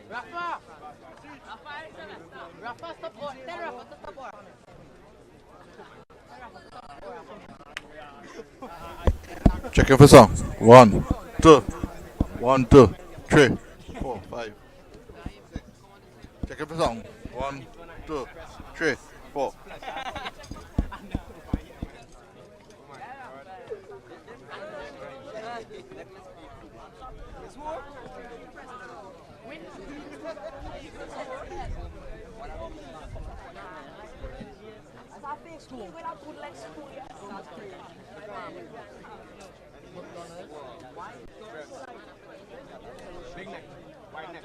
Rafa! Rafa, stop. Tell Rafa to stop. Checking for song. 1, 2. 1, 2, 3, 4, 5. Checking for song. 1, 2, 3, 4. Big neck, wide neck.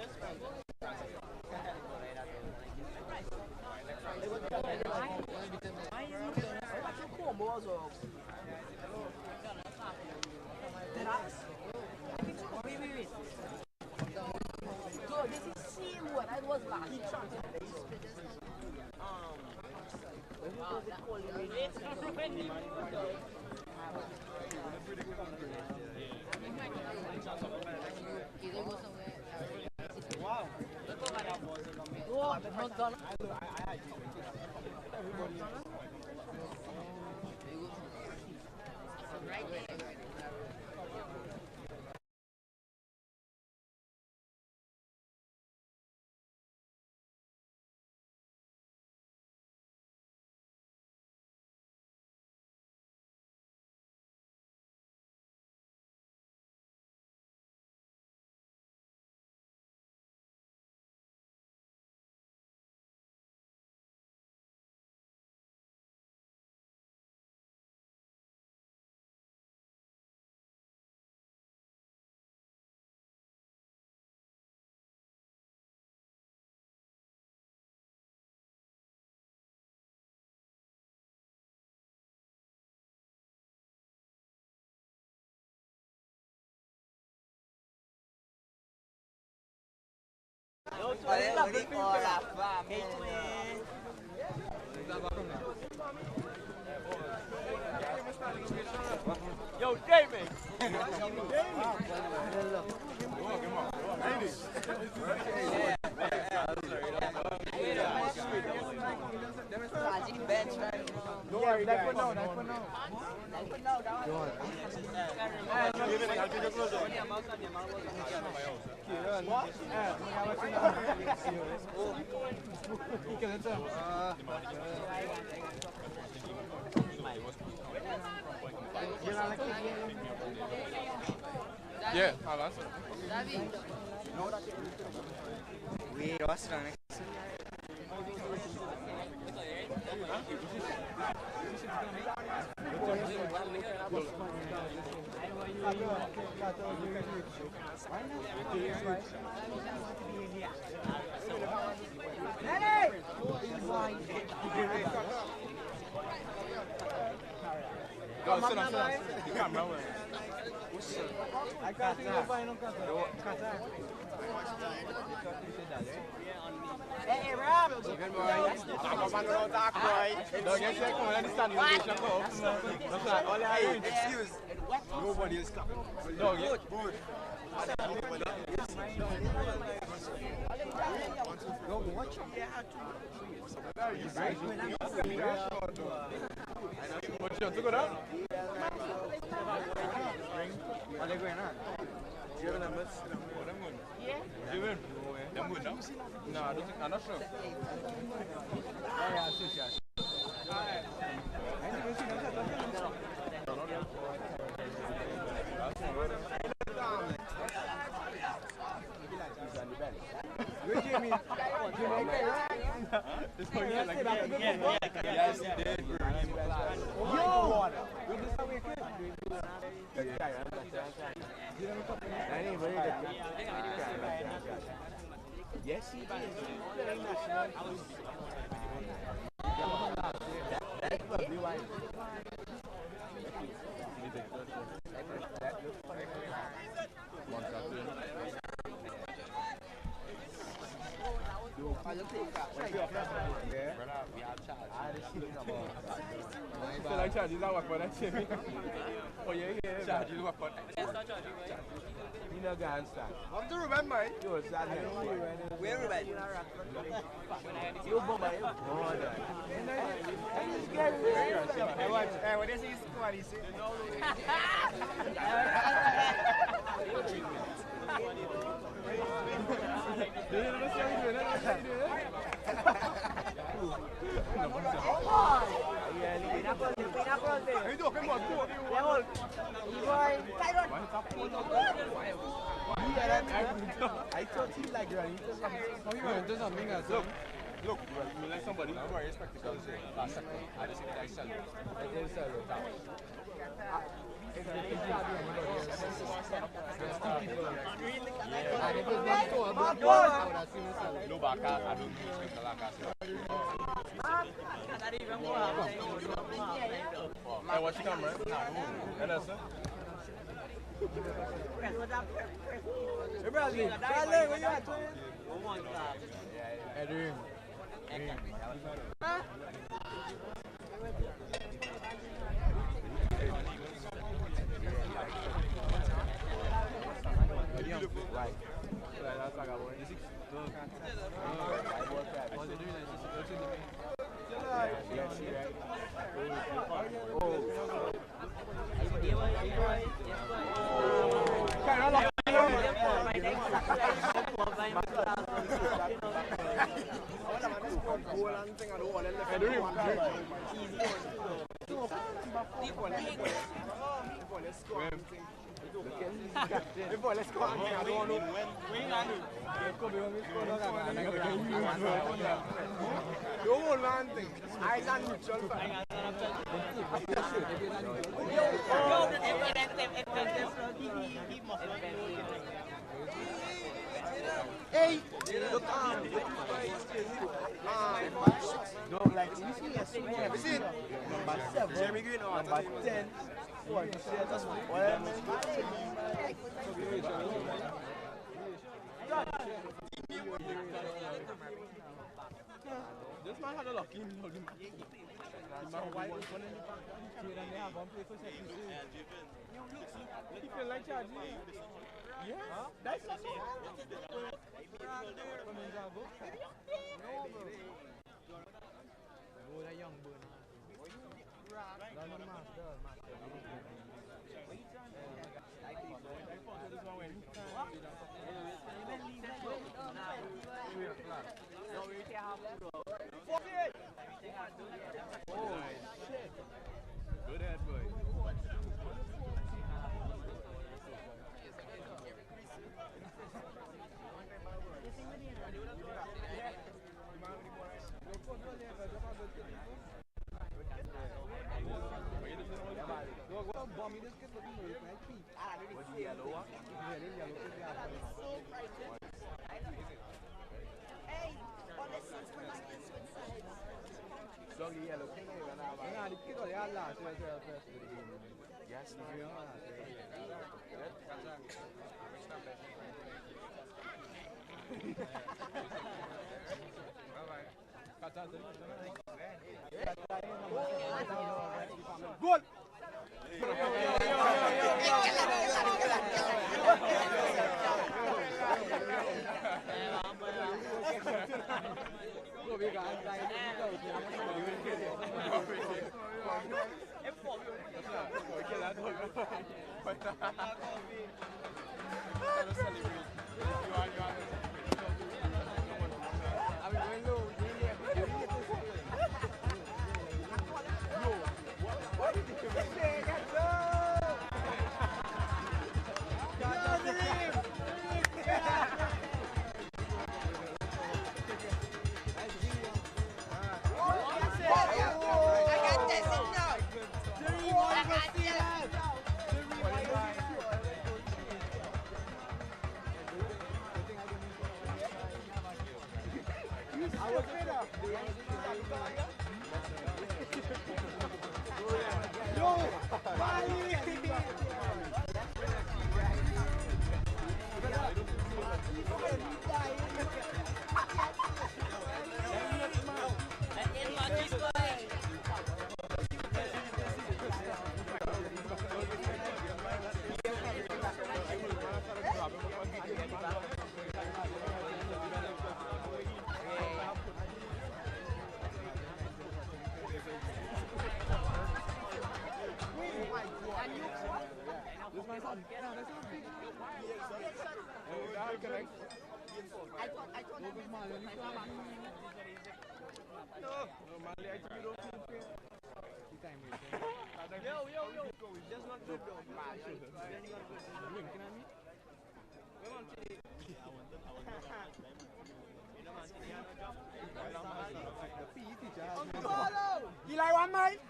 Yo, Jamie! Don't worry, that one now, that one now. Yeah, I'll answer. We lost the next. Go, sit down, sit down. You got Melvin. I can't see nobody, no Qatar. Hey, Rob! Good boy. I'm a man without dark boy. Don't get sick, come on, understand the innovation go. That's right, all I need. Excuse. Nobody is clapping. No, yeah. Good. No, watch it. What you want to go down? Are they going on? Give them this. What I'm going? Yeah. Give him. Them good now? No, I don't think, I'm not sure. Where Jamie? This one here, like, yes, he did. Yo! This is how we can. Yes, he did. That's probably why. like charges that work for that shit. Oh yeah, yeah. Charges work for that. You know, guys, I'm to remember it. Yo, sad. Where are you? You bomba, you border. Hey, what is his squad? He said. I thought he like running into something. Look, you like somebody who wears spectacles last second. I just think I sell it. I didn't sell it. No back, I don't use spectacle like I watch the camera. Hey, Bradley, where you at? Dream. Right. That's like let's go. You won't learn things. I can't neutral. Hey, look no, like you see, number 7, Jeremy Green, number 10. This man had a lucky in the white one in the back. And they have one play for second. He feel like charging. Yeah, that's not so. Oh, that young boy. Oh, shit. Good head, boy. Yes, Good. Just not good though. You like one, mate?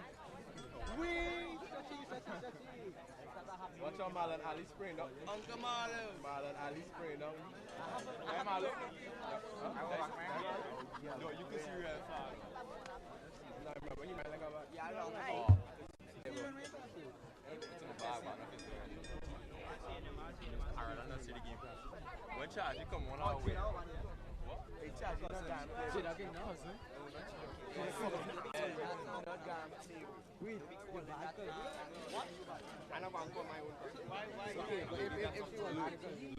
Watch out, Marlon Ali sprained up. Uncle Marlo. Marlon Ali sprained up. Hey, Marlon. No, you can see real far. No, remember, he might like about. Yeah, long Oh. night. It's in the bag, man. Alright, I'm not see the game. When charge, you come 1 hour away. What? They charge you not damn. Shit, I can now, sir. Wait, what? I don't want to put my own. Why? Okay, but if you want to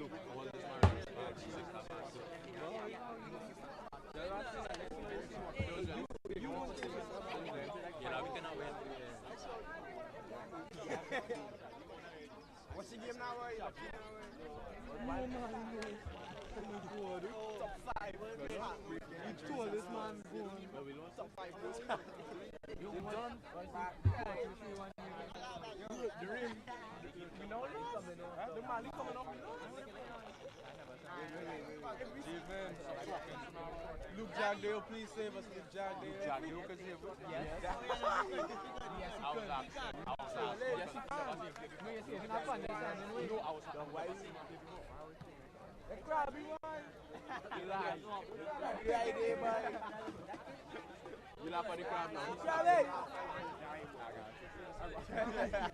look, hold this man. You want to see yeah, we cannot wait. What's the game now, boy? Top 5. You told this man go on. We lost top 5. You done? The ring. We know the Mali coming up. Luke Jagdale, please save us. Luke Jagdale. Jagdale can save us. Yes. Yes, he can. Yes, he can. No, I was why? The crabby one. The idea, boy. You laugh at the crab now. Charlie!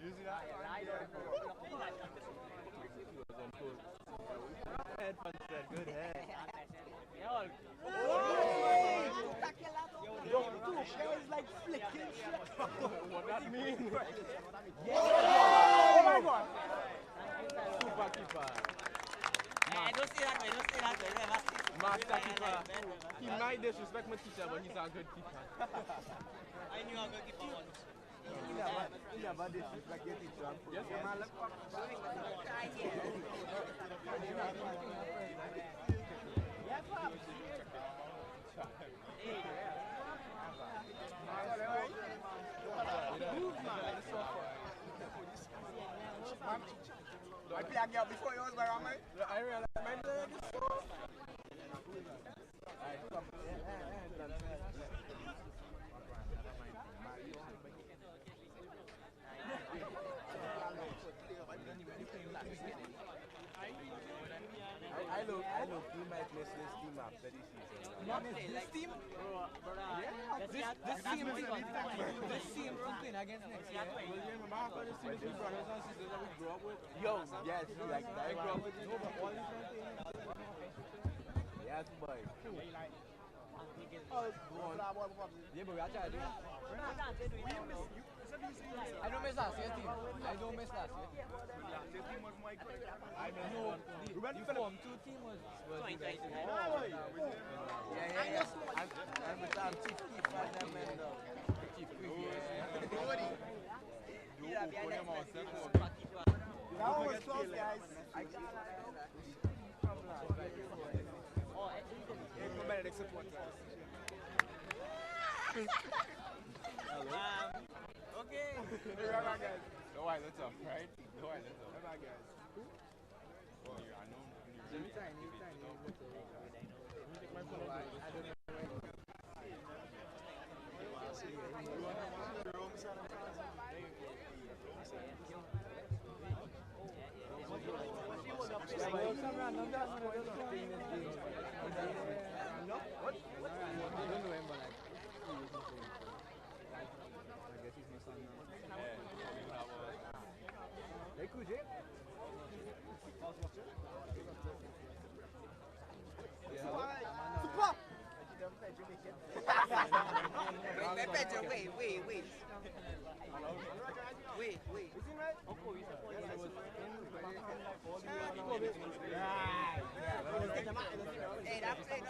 You see that? Head punch that good head. Yo, two guys like flicking shit. What that mean? Oh my god! Super keeper. I don't see that. Master keeper. He might disrespect my teacher, but he's a good keeper. I knew I was going to keep on. He never disrespect your teacher. Yes, man. Do I play a girl before you was by me? I realize my leg is so. I know you might miss this team after this season. Not this team? This team playing against next year. Well, yeah, remember how this team is brothers and sisters that we grew up with? Yo, yes, like I grew up with you, but all these things. yes, boy. Oh, go on. Yeah, but we are trying to do it. I don't miss last year team. I don't miss last year. Your team was my good. I No, you formed 2 team was Twenty. yeah. I'm with them chief keeper and them and chief That one was close, guys. BENEDICT supporters. Okay. Bye-bye, guys. No wireless off, right? No wireless off. Bye-bye, guys. Well, I know. Anytime. Take my phone. I don't know. Wait. Is he right? Hey, that's it.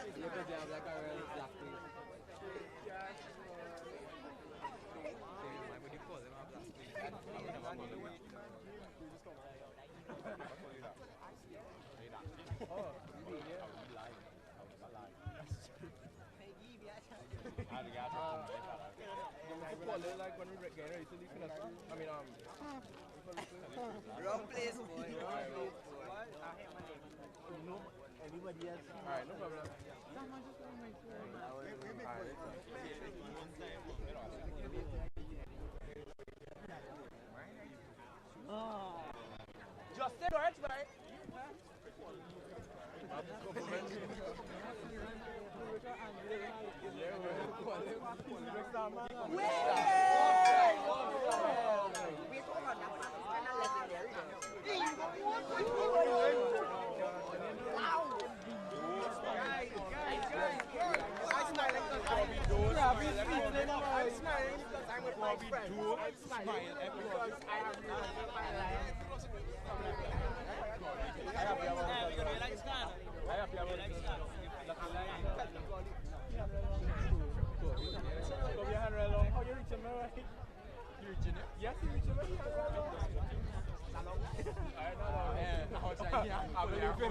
Like when we get ready to leave for the I mean, Wrong place, boy. Anybody else? Alright, no problem. Just stay right, right? Yes, you reach him. I believe it.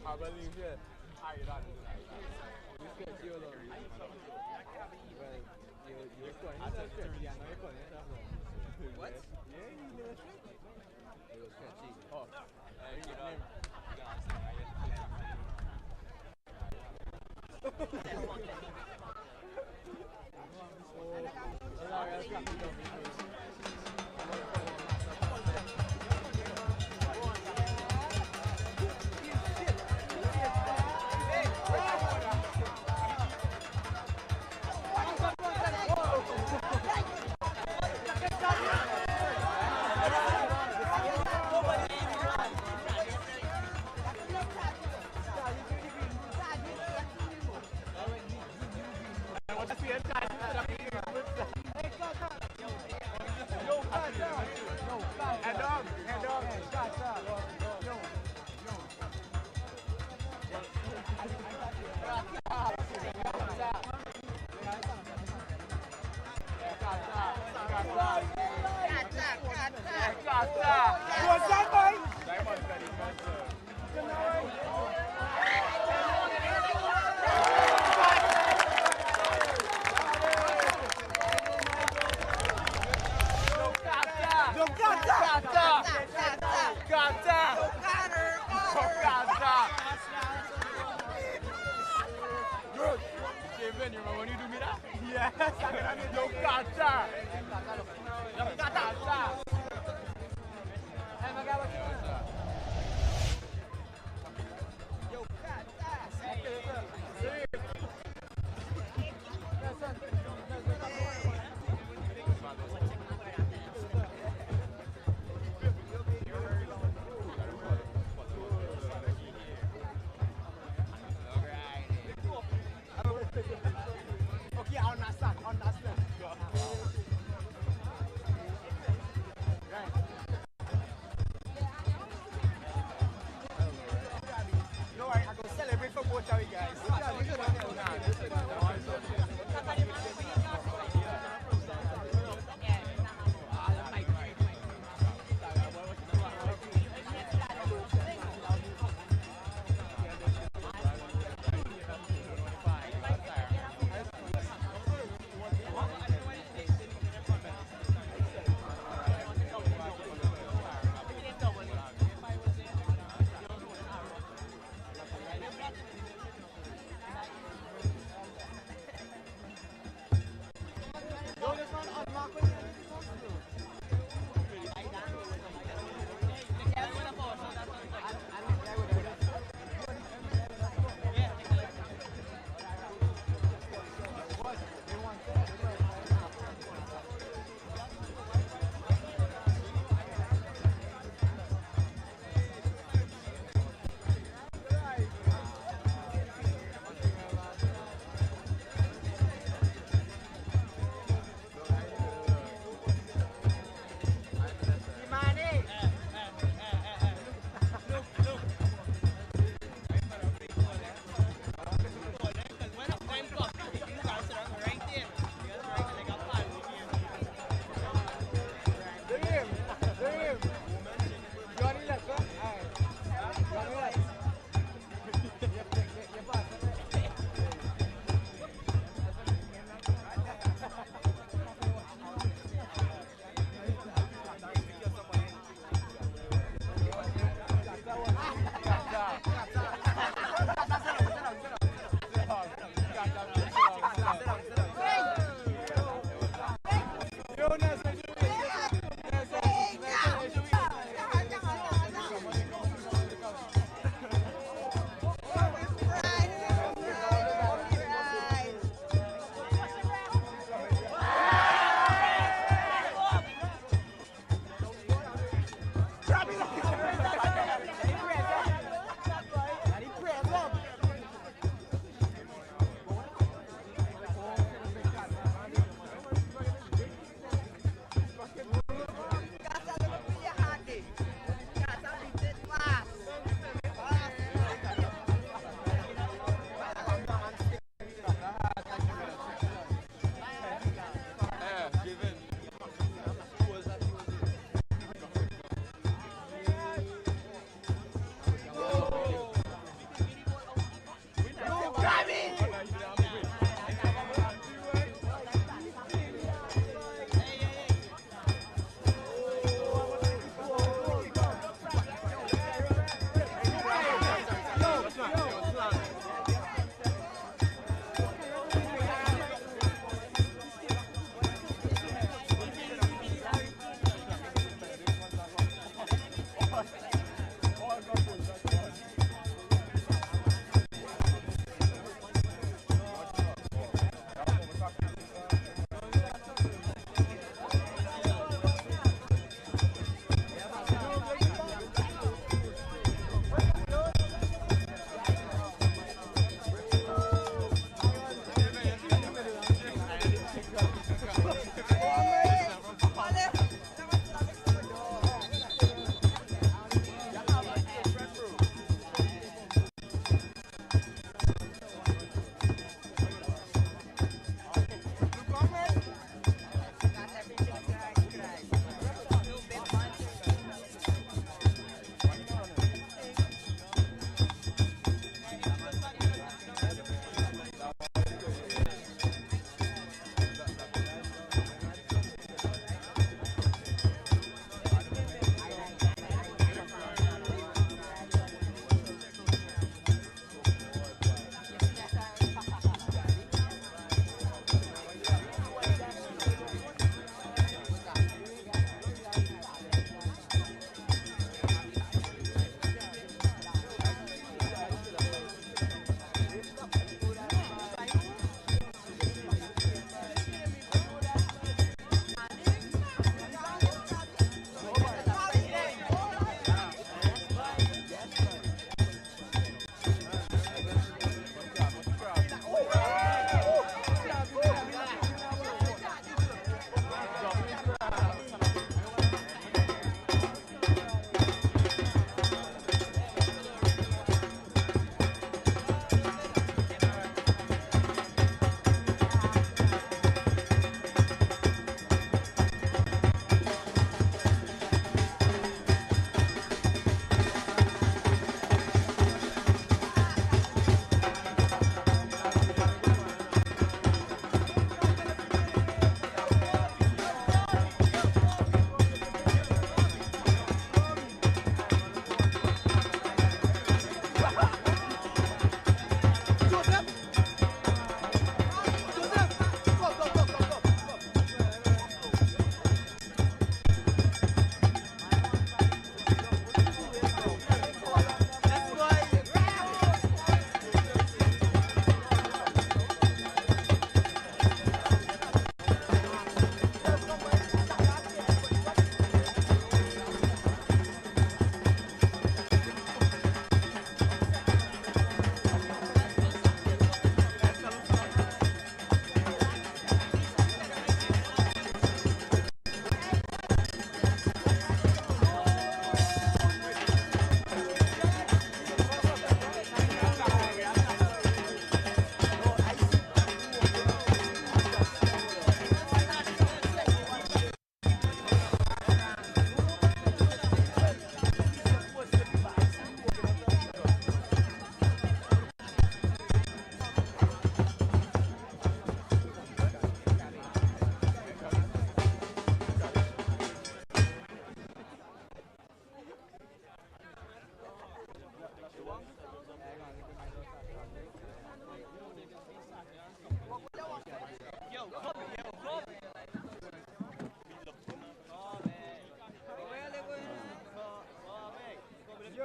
I believe it. What? Yeah, you did it. It was catchy. Oh, you know.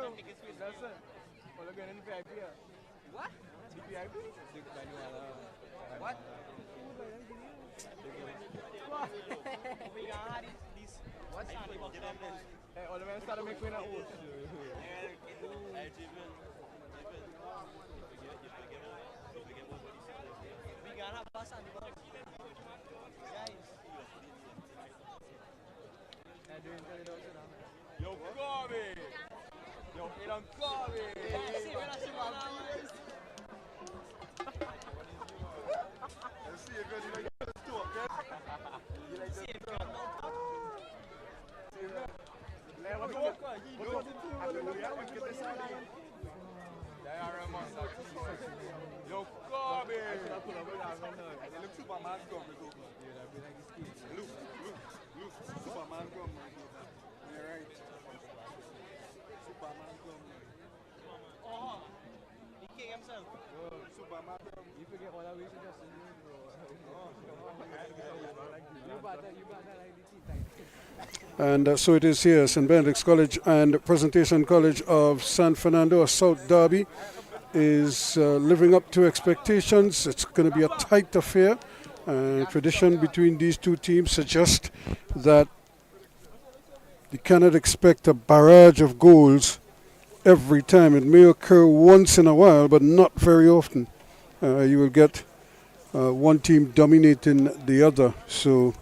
Nelson. All again in VIP here. What? The VIP? What? What's Hey, all the men started making a oath. We gonna pass on the ball. Guys. Yo, Kobe! Yo, it on Kobe! Let's see it, good. You like this too, okay? You like this too? Yo, Kobe! They look Superman gum. Look, Superman gum. You're right. Superman gum. Oh, he king himself. Superman gum. You forget all that we should just do, bro. You better like the tea time. And so it is here, St. Benedict's College and Presentation College of San Fernando, a South Derby, is living up to expectations. It's going to be a tight affair. Tradition between these two teams suggests that you cannot expect a barrage of goals every time. It may occur once in a while, but not very often. You will get one team dominating the other. So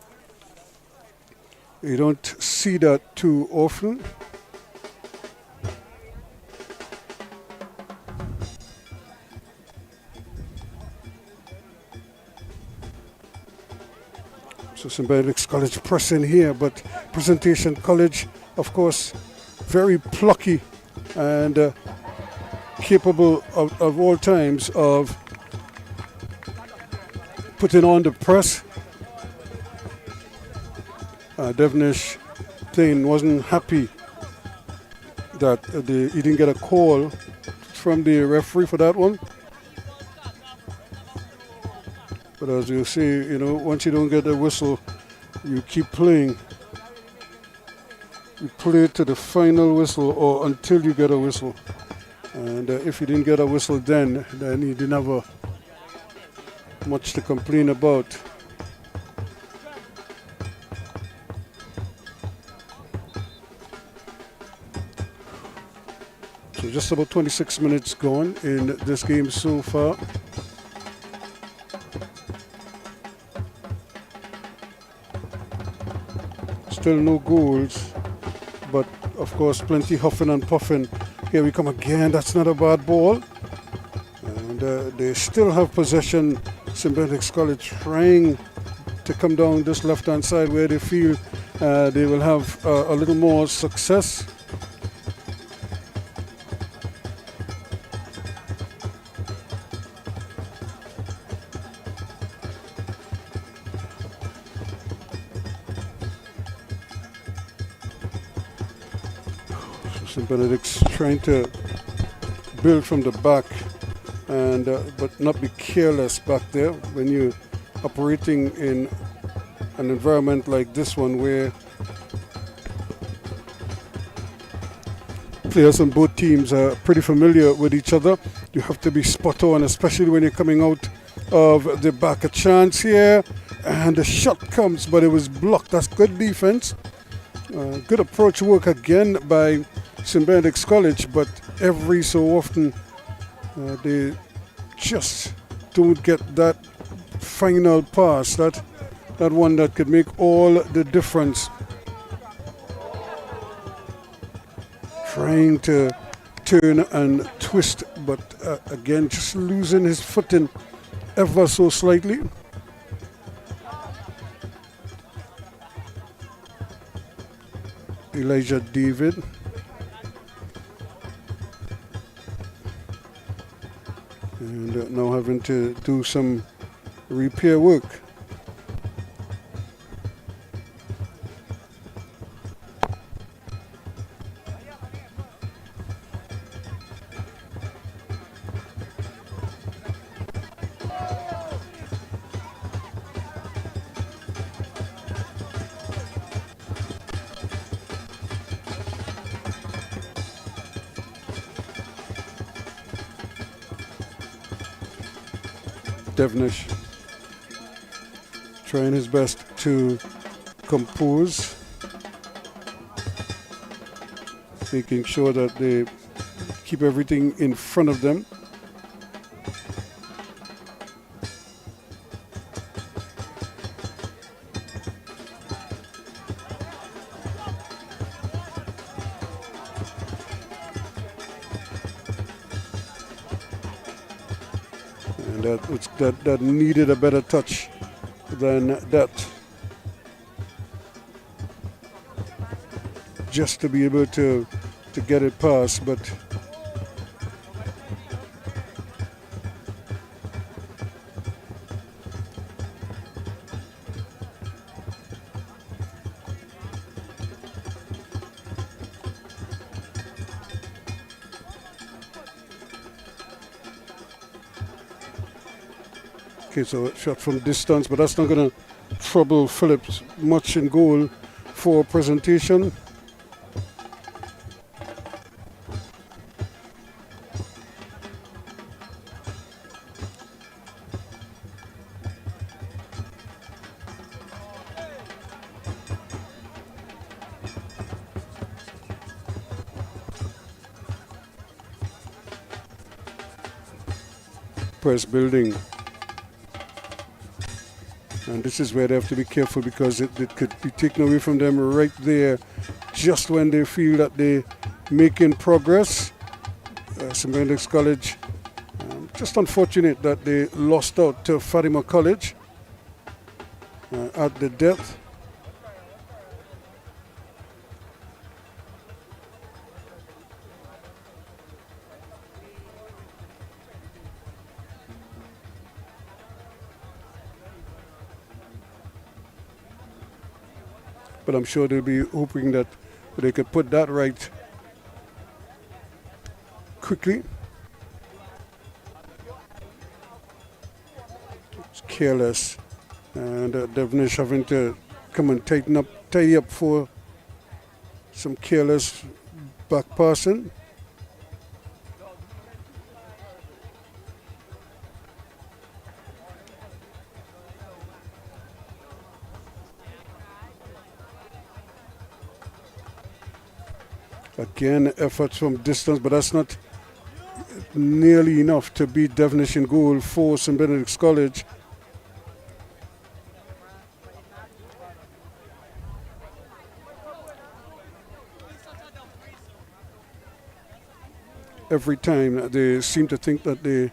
you don't see that too often. So St. Benedict's College pressing here, but Presentation College, of course, very plucky and capable of all times of putting on the press. Devonish Plain wasn't happy that he didn't get a call from the referee for that one. But as you see, once you don't get a whistle, you keep playing. You play to the final whistle or until you get a whistle. And if you didn't get a whistle then you didn't have much to complain about. So just about 26 minutes gone in this game so far. Still no goals, but of course plenty huffing and puffing. Here we come again. That's not a bad ball. And they still have possession. St. Benedict's College trying to come down this left-hand side where they feel they will have a little more success. St. Benedict's trying to build from the back and but not be careless back there when you're operating in an environment like this one where players on both teams are pretty familiar with each other. You have to be spot on, especially when you're coming out of the back. A chance here and the shot comes, but it was blocked. That's good defense. Good approach work again by St. Benedict's College, but every so often they just don't get that final pass, that one that could make all the difference. Trying to turn and twist, but again just losing his footing ever so slightly. Elijah David. And now having to do some repair work. Devnish trying his best to compose, making sure that they keep everything in front of them. And that needed a better touch than that, just to be able to get it past. But okay, so a shot from distance, but that's not going to trouble Phillips much in goal for presentation. Press building. And this is where they have to be careful, because it could be taken away from them right there, just when they feel that they're making progress. St. Benedict's College, just unfortunate that they lost out to Fatima College at the depth. But I'm sure they'll be hoping that they could put that right quickly. It's careless, and Devnish having to come and tidy up for some careless back passing. Again, efforts from distance, but that's not nearly enough to beat Devnish in goal for St. Benedict's College. Every time they seem to think that they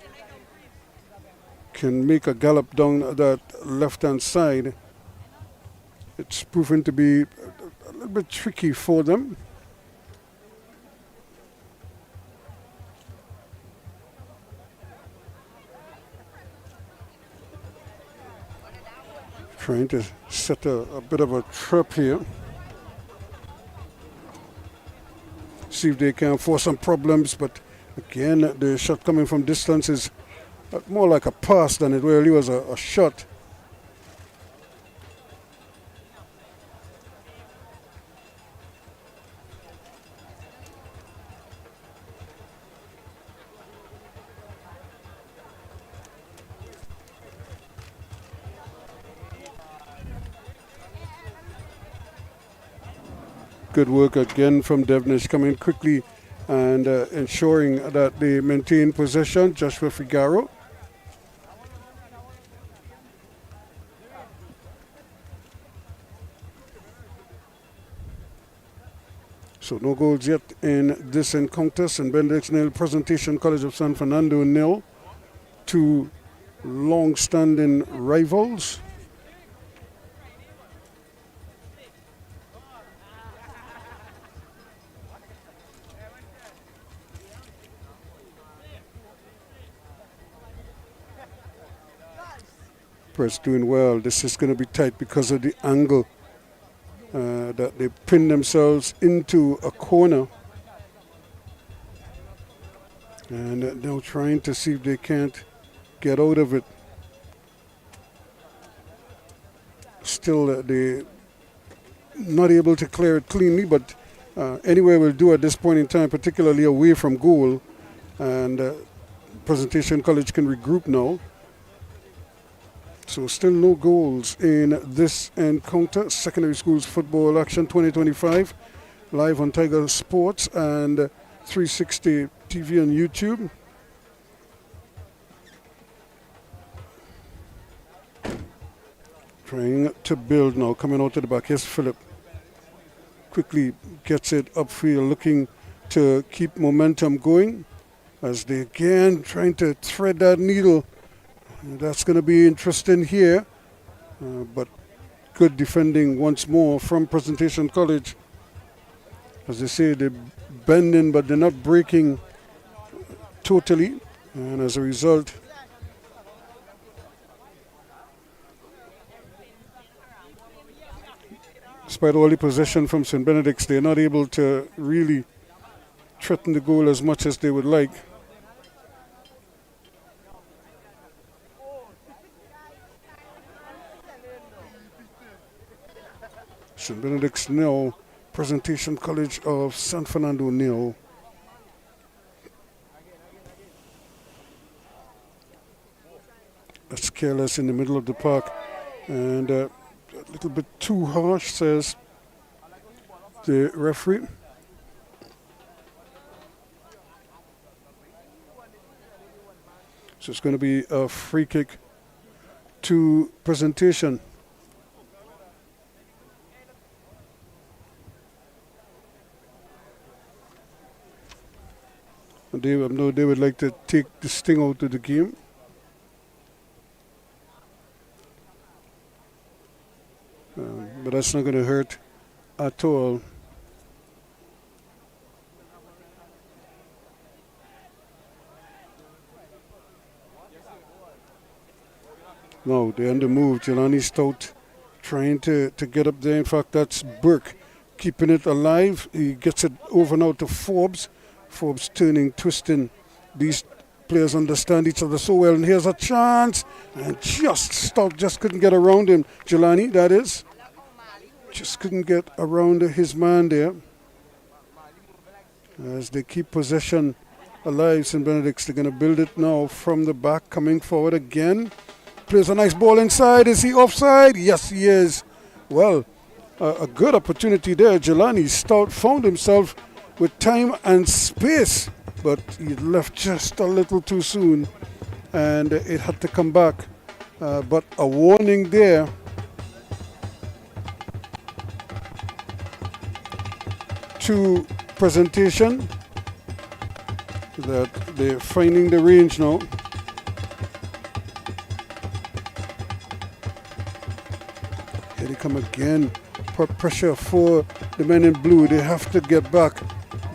can make a gallop down that left-hand side, it's proven to be a little bit tricky for them. Trying to set a bit of a trap here. See if they can force some problems, but again, the shot coming from distance is more like a pass than it really was a shot. Good work again from Devnish, coming quickly and ensuring that they maintain possession. Joshua Figaro. So no goals yet in this encounter. St. Benedict's nil, Presentation College of San Fernando nil. Two long-standing rivals. Press doing well. This is going to be tight because of the angle that they pin themselves into a corner. And now trying to see if they can't get out of it. Still, they're not able to clear it cleanly, but anyway will do at this point in time, particularly away from goal. And Presentation College can regroup now. So still no goals in this encounter. Secondary schools football action 2025 live on Tiger Sports and 360 TV on YouTube. Trying to build now, coming out to the back. Here's Philip. Quickly gets it upfield, looking to keep momentum going as they again trying to thread that needle. That's going to be interesting here, but good defending once more from Presentation College. As they say, they're bending, but they're not breaking totally, and as a result, despite all the possession from St. Benedict's, they're not able to really threaten the goal as much as they would like. St. Benedict's nil, Presentation College of San Fernando nil. That's careless in the middle of the park and a little bit too harsh, says the referee. So it's going to be a free kick to Presentation. They would like to take the sting out of the game. But that's not going to hurt at all. No, they're on the move. Jelani Stout trying to get up there. In fact, that's Burke keeping it alive. He gets it over now to Forbes. Forbes turning, twisting. These players understand each other so well. And here's a chance. And Stout just couldn't get around him. Jelani, that is. Just couldn't get around his man there. As they keep possession alive, St. Benedict's, they're going to build it now from the back, coming forward again. Plays a nice ball inside. Is he offside? Yes, he is. Well, a good opportunity there. Jelani Stout found himself with time and space, but he left just a little too soon, and it had to come back. But a warning there. To Presentation that they're finding the range now. Here they come again. Put pressure for the men in blue. They have to get back.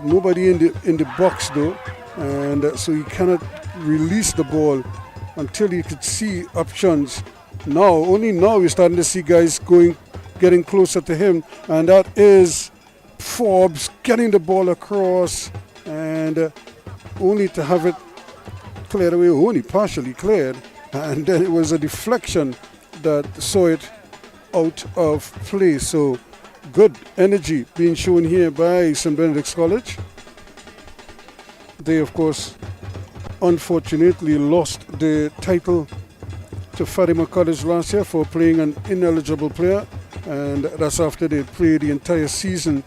Nobody in the box though, and so he cannot release the ball until he could see options. Now, only now we're starting to see guys getting closer to him, and that is Forbes getting the ball across, and only to have it cleared away, only partially cleared, and then it was a deflection that saw it out of play. So good energy being shown here by St. Benedict's College. They, of course, unfortunately lost the title to Fatima College last year for playing an ineligible player, and that's after they played the entire season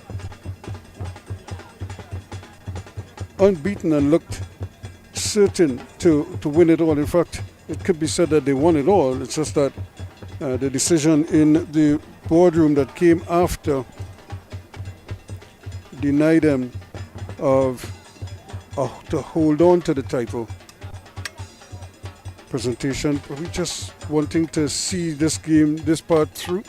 unbeaten and looked certain to win it all. In fact, it could be said that they won it all. It's just that the decision in the boardroom that came after denied them to hold on to the title. Presentation, probably just wanting to see this game, this part through.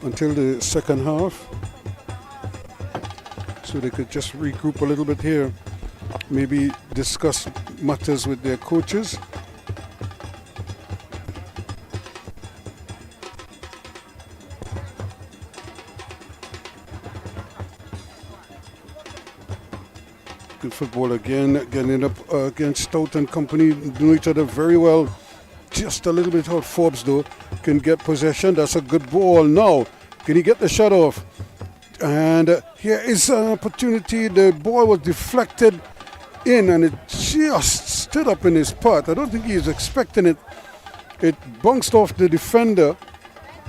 Until the second half, so they could just regroup a little bit here, maybe discuss matters with their coaches. Good football again, getting up against Stout and company, know each other very well. Just a little bit out. Forbes though can get possession. That's a good ball. Now can he get the shot off? And Here is an opportunity. The ball was deflected in and it just stood up in his part. I don't think he was expecting it. It bounced off the defender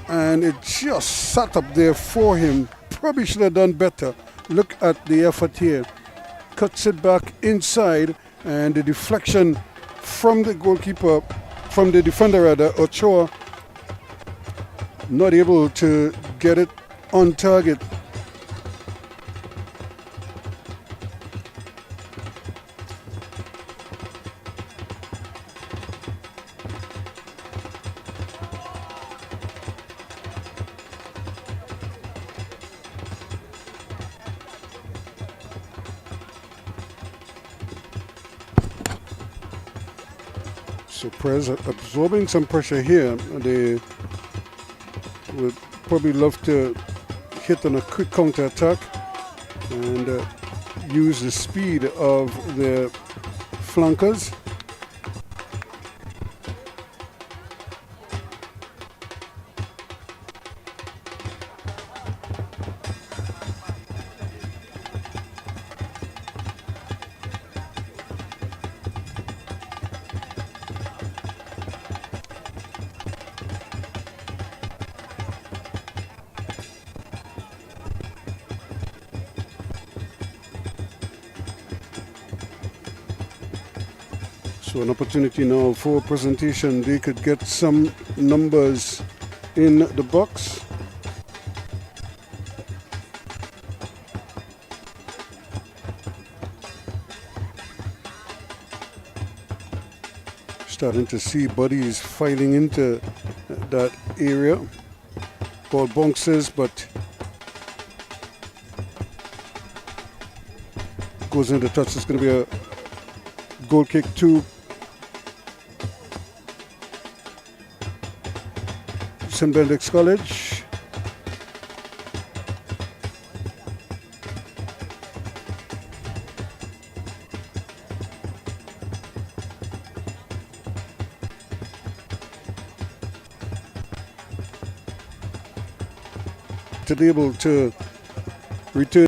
and it just sat up there for him. Probably should have done better. Look at the effort here. Cuts it back inside and the deflection from the goalkeeper, from the defender rather, Ochoa, not able to get it on target. So Prez absorbing some pressure here. They would probably love to hit on a quick counter attack and use the speed of their flankers. So an opportunity now for presentation. They could get some numbers in the box. Starting to see bodies filing into that area. Ball bounces, but goes into touch. It's going to be a goal kick to St. Benedict's College. To be able to return.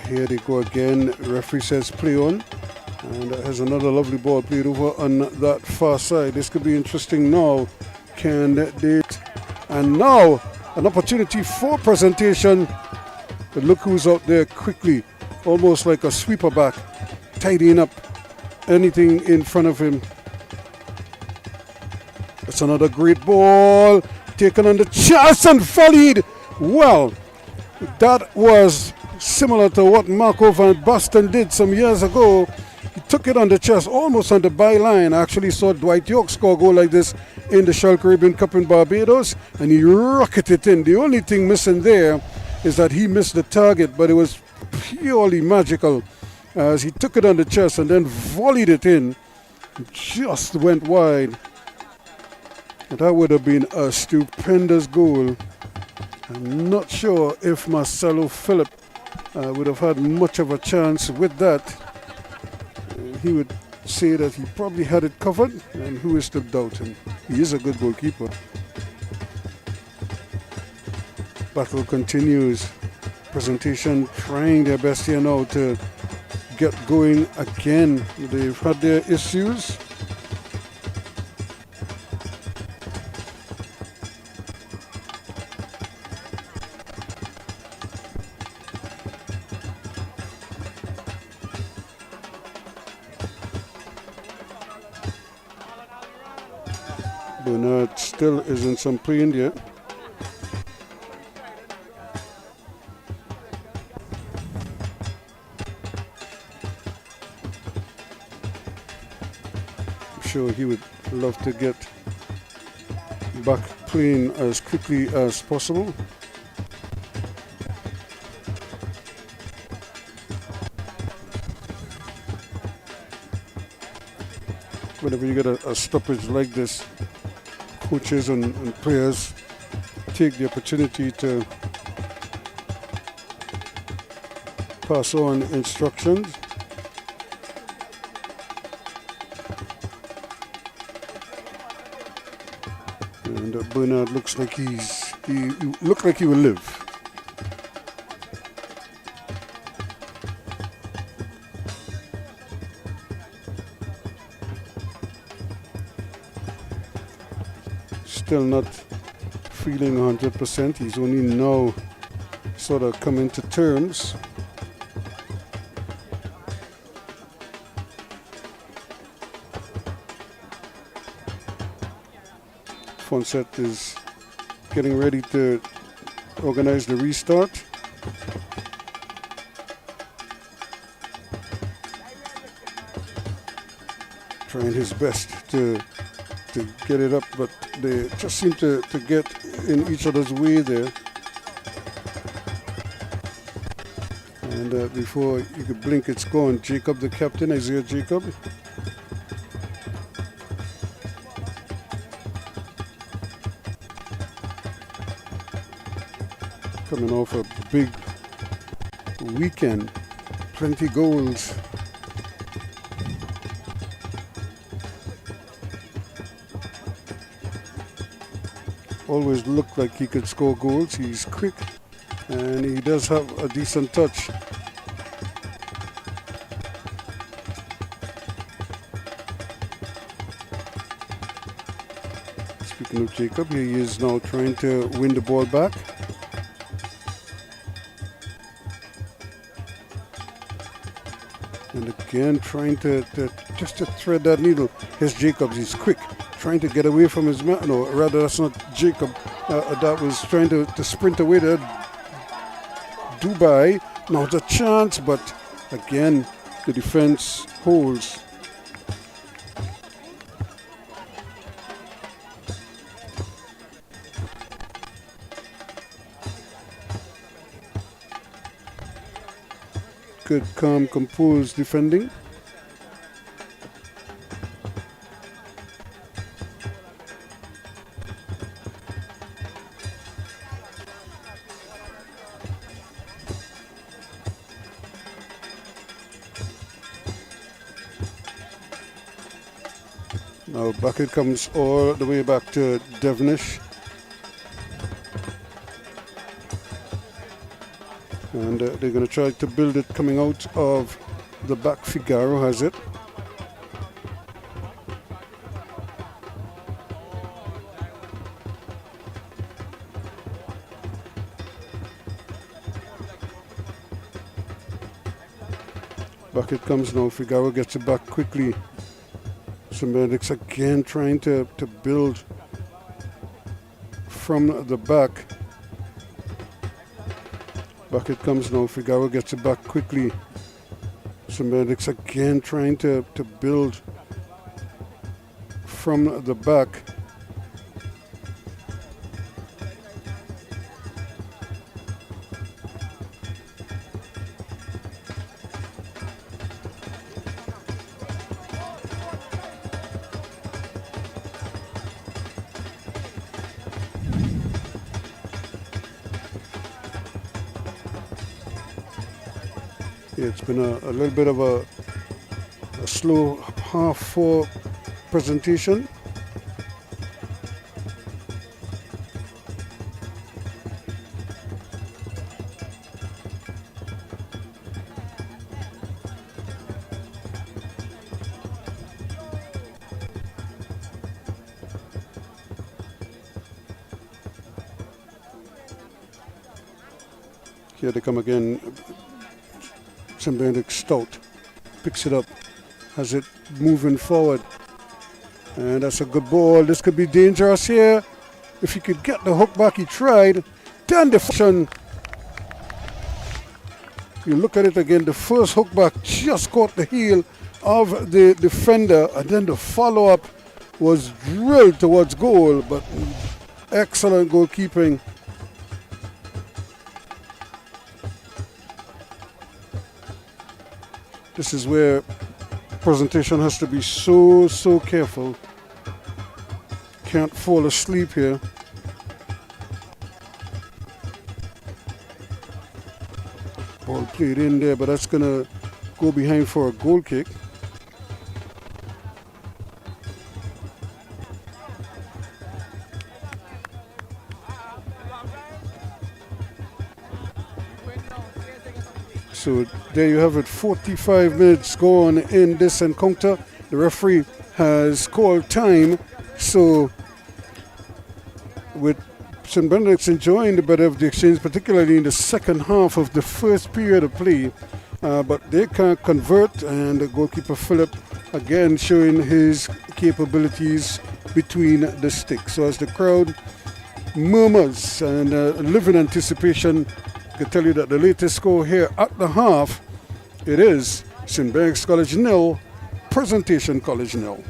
Here they go again. Referee says play on, and has another lovely ball played over on that far side. This could be interesting now. Can they? And now an opportunity for presentation. But look who's out there quickly, almost like a sweeper back, tidying up anything in front of him. That's another great ball taken on the chest and volleyed. Well, that was similar to what Marco van Basten did some years ago. He took it on the chest, almost on the byline. I actually saw Dwight York score a goal like this in the Shell Caribbean Cup in Barbados, and he rocketed it in. The only thing missing there is that he missed the target, but it was purely magical as he took it on the chest and then volleyed it in. Just went wide. That would have been a stupendous goal. I'm not sure if Marcelo Phillip would have had much of a chance with that. He would say that he probably had it covered, and who is to doubt him? He is a good goalkeeper. Battle continues. Presentation trying their best here now to get going again. They've had their issues. Bernard still isn't some play in yet. I'm sure he would love to get back playing as quickly as possible. Whenever you get a stoppage like this, coaches and players take the opportunity to pass on instructions. Bernard looks like he looked like he will live. Still not feeling 100%. He's only now sort of coming to terms. Fonset is getting ready to organize the restart. Trying his best to get it up, but they just seem to get in each other's way there. And before you could blink, it's gone. Jacob, the captain, Isaiah Jacob. Coming off a big weekend, 20 goals. Always looked like he could score goals. He's quick and he does have a decent touch. Speaking of Jacob, here he is now trying to win the ball back. And again trying to just to thread that needle. Here's Jacobs, he's quick, trying to get away from his man. No, rather that's not Jacob. That was trying to sprint away there. Dubai, now it's a chance, but again the defense holds. Good, calm, composed defending. Now back it comes all the way back to Devonish. And they're going to try to build it coming out of the back. Figaro has it. Back it comes now. Figaro gets it back quickly. St. Benedict's again trying to build from the back. Back it comes now. Figaro gets it back quickly. St. Benedict's again trying to build from the back. It's been a little bit of a slow half four presentation. Here they come again. St. Benedict Stout picks it up, has it moving forward, and that's a good ball. This could be dangerous here. If he could get the hook back, he tried. Then the function. You look at it again, the first hook back just caught the heel of the defender, and then the follow-up was drilled towards goal, but excellent goalkeeping. This is where presentation has to be so careful. Can't fall asleep here. Ball played in there, but that's gonna go behind for a goal kick. So there you have it, 45 minutes gone in this encounter. The referee has called time. So with St. Benedict's enjoying the better of the exchange, particularly in the second half of the first period of play. But they can't convert, and the goalkeeper Philip again showing his capabilities between the sticks. So as the crowd murmurs and live in anticipation, I can tell you that the latest score here at the half, it is St. Benedict's College 0, Presentation College 0.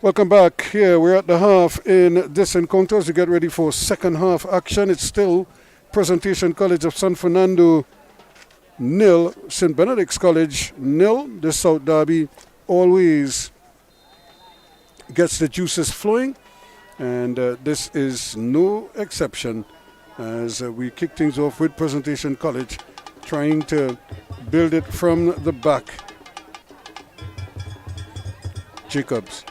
Welcome back. Here we're at the half in this encounter as we get ready for second half action. It's still Presentation College of San Fernando 0, St. Benedict's College 0. The South Derby always gets the juices flowing, and this is no exception as we kick things off with Presentation College trying to build it from the back. Jacobs.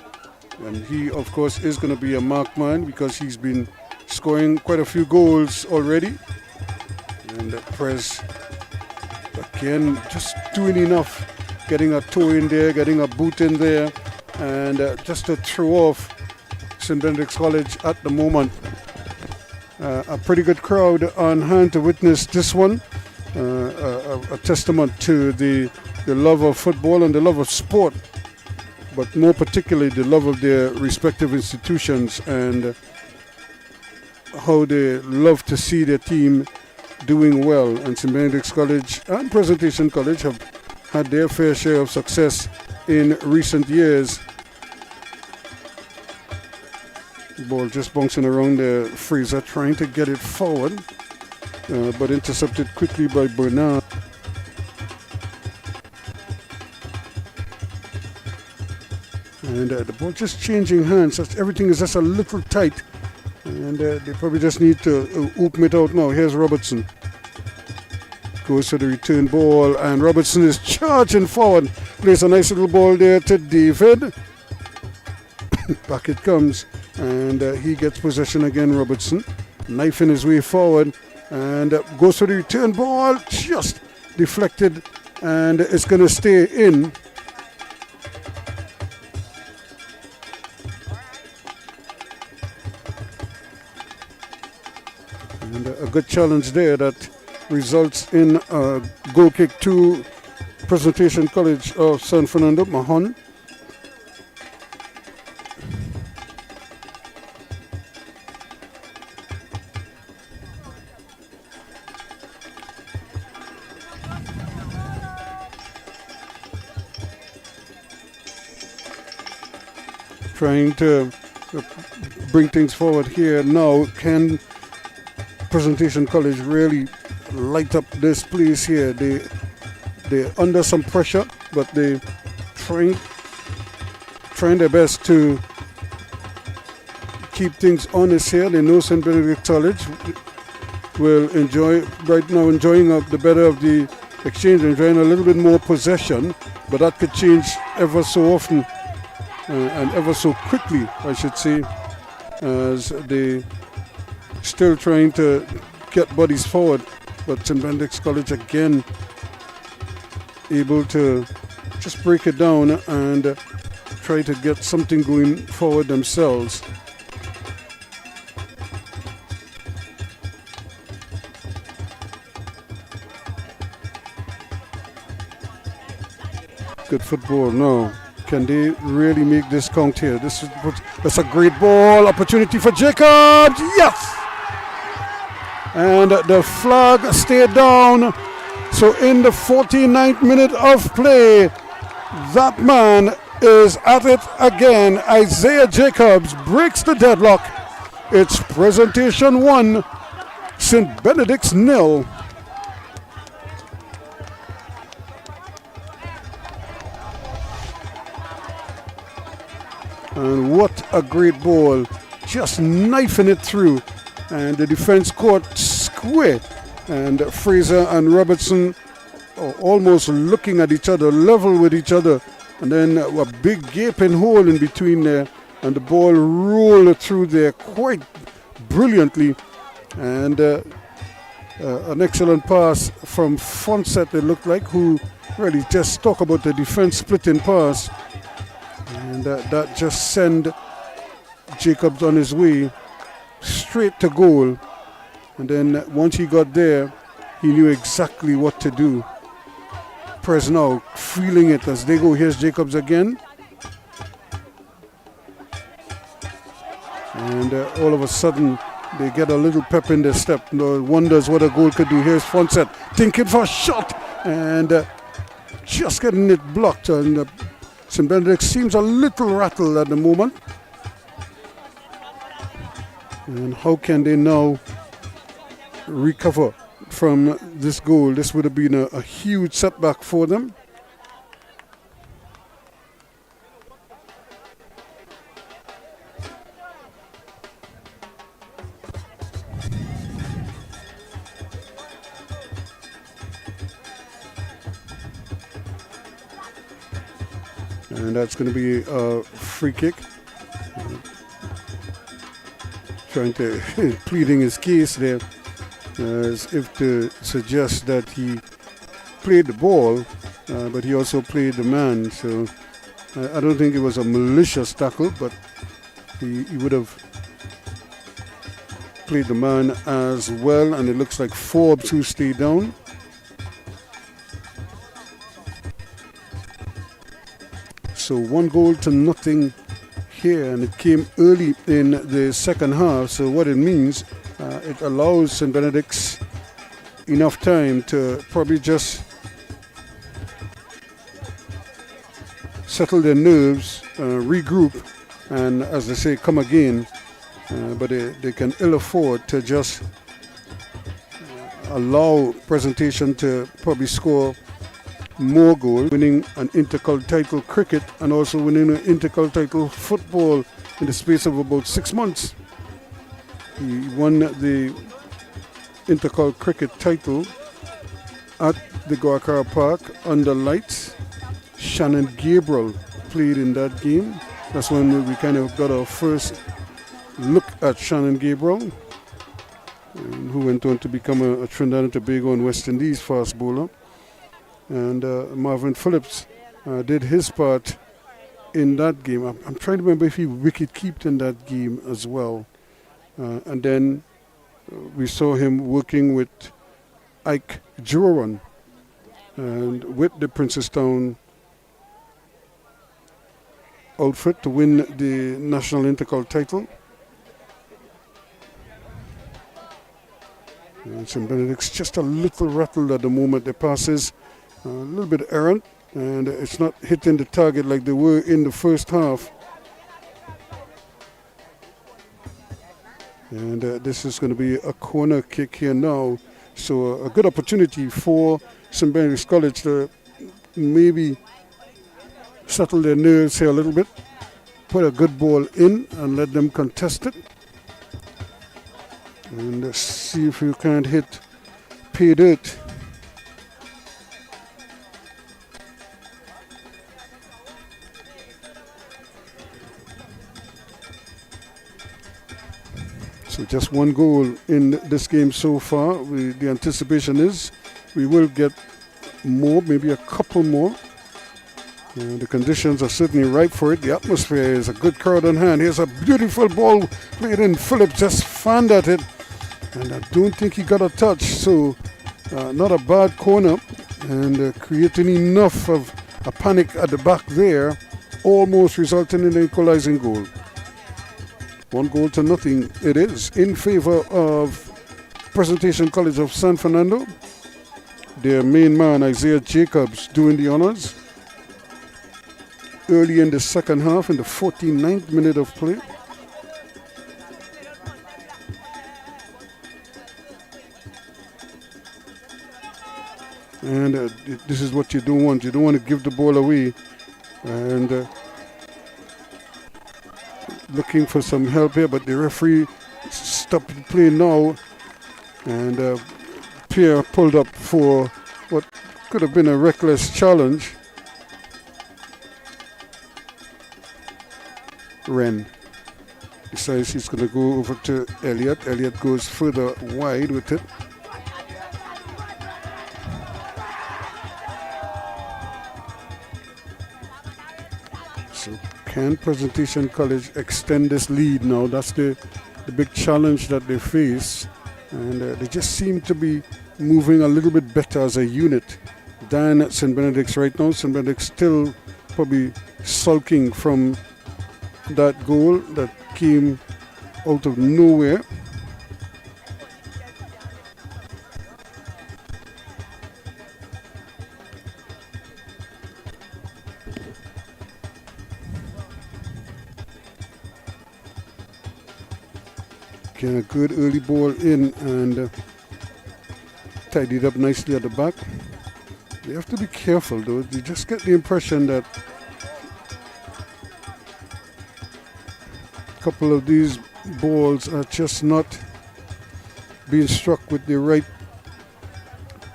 And he, of course, is going to be a markman because he's been scoring quite a few goals already. And Prez, again, just doing enough, getting a toe in there, getting a boot in there, and just to throw off St. Benedict's College at the moment. A pretty good crowd on hand to witness this one. A testament to the love of football and the love of sport, but more particularly the love of their respective institutions and how they love to see their team doing well. And St. Benedict's College and Presentation College have had their fair share of success in recent years. Ball just bouncing around there. Fraser trying to get it forward, but intercepted quickly by Bernard. And the ball just changing hands. Everything is just a little tight. And they probably just need to open it out now. Here's Robertson. Goes to the return ball. And Robertson is charging forward. Plays a nice little ball there to David. Back it comes. And he gets possession again, Robertson. Knifing his way forward. And goes to the return ball. Just deflected. And it's going to stay in. And a good challenge there that results in a goal kick to Presentation College of San Fernando. Mahon. Trying to bring things forward here now. Can Presentation College really light up this place here? They're under some pressure, but they trying their best to keep things honest here. They know St. Benedict College will enjoying the better of the exchange, enjoying a little bit more possession, but that could change ever so often and ever so quickly, I should say, as they still trying to get bodies forward. But St. Benedict's College again able to just break it down and try to get something going forward themselves. Good football now. Can they really make this count here? That's a great ball. Opportunity for Jacobs. Yes! And the flag stayed down. So in the 49th minute of play, that man is at it again. Isaiah Jacobs breaks the deadlock. It's Presentation 1, St. Benedict's 0. And what a great ball. Just knifing it through. And the defense caught square. And Fraser and Robertson are almost looking at each other, level with each other. And then a big gaping hole in between there. And the ball rolled through there quite brilliantly. And an excellent pass from Fonset, it looked like, who really just talk about the defense splitting pass. And that just sent Jacobs on his way straight to goal. And then once he got there, he knew exactly what to do. Press now, feeling it as they go. Here's Jacobs again. And all of a sudden, they get a little pep in their step. Wonders what a goal could do. Here's Fonset thinking for a shot. And just getting it blocked. And St. Benedict seems a little rattled at the moment. And how can they now recover from this goal? This would have been a huge setback for them. And that's going to be a free kick. Trying to pleading his case there, as if to suggest that he played the ball, but he also played the man. So I don't think it was a malicious tackle, but he would have played the man as well. And it looks like Forbes who stayed down. So 1-0 here, and it came early in the second half. So what it means, it allows St. Benedict's enough time to probably just settle their nerves, regroup, and as they say, come again. But they can ill afford to just allow Presentation to probably score more goals, winning an intercounty cricket and also winning an intercounty football in the space of about 6 months. He won the intercounty cricket title at the Guacara Park under lights. Shannon Gabriel played in that game. That's when we kind of got our first look at Shannon Gabriel, who went on to become a Trinidad and Tobago and West Indies fast bowler. And Marvin Phillips did his part in that game. I'm trying to remember if he wicket-keeped in that game as well. And then we saw him working with Ike Juron and with the Princestown outfit to win the National Intercounty title. And St. Benedict's just a little rattled at the moment. The passes a little bit errant, and it's not hitting the target like they were in the first half. And this is going to be a corner kick here now. So a good opportunity for St. Benedict's College to maybe settle their nerves here a little bit, put a good ball in and let them contest it. And see if you can't hit pay dirt. So just 1 goal in this game so far. The anticipation is we will get more, maybe a couple more. The conditions are certainly right for it. The atmosphere is a good crowd on hand. Here's a beautiful ball played in. Phillips just fanned at it, and I don't think he got a touch. So not a bad corner, and creating enough of a panic at the back there, almost resulting in an equalizing goal. 1-0 it is in favor of Presentation College of San Fernando. Their main man, Isaiah Jacobs, doing the honors. Early in the second half, in the 49th minute of play. And this is what you don't want. You don't want to give the ball away. And looking for some help here, but the referee stopped play now, and Pierre pulled up for what could have been a reckless challenge. Wren decides he's going to go over to Elliott. Elliott goes further wide with it. So can Presentation College extend this lead now? That's the big challenge that they face. And they just seem to be moving a little bit better as a unit than St. Benedict's right now. St. Benedict's still probably sulking from that goal that came out of nowhere. Again, a good early ball in and tidied up nicely at the back. You have to be careful though. You just get the impression that a couple of these balls are just not being struck with the right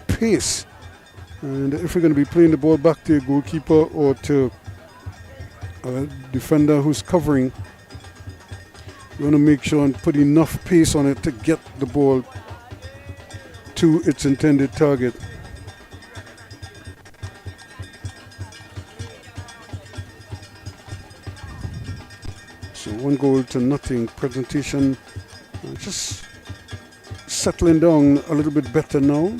pace. And if you're going to be playing the ball back to your goalkeeper or to a defender who's covering, you want to make sure and put enough pace on it to get the ball to its intended target. So 1-0. Presentation just settling down a little bit better now.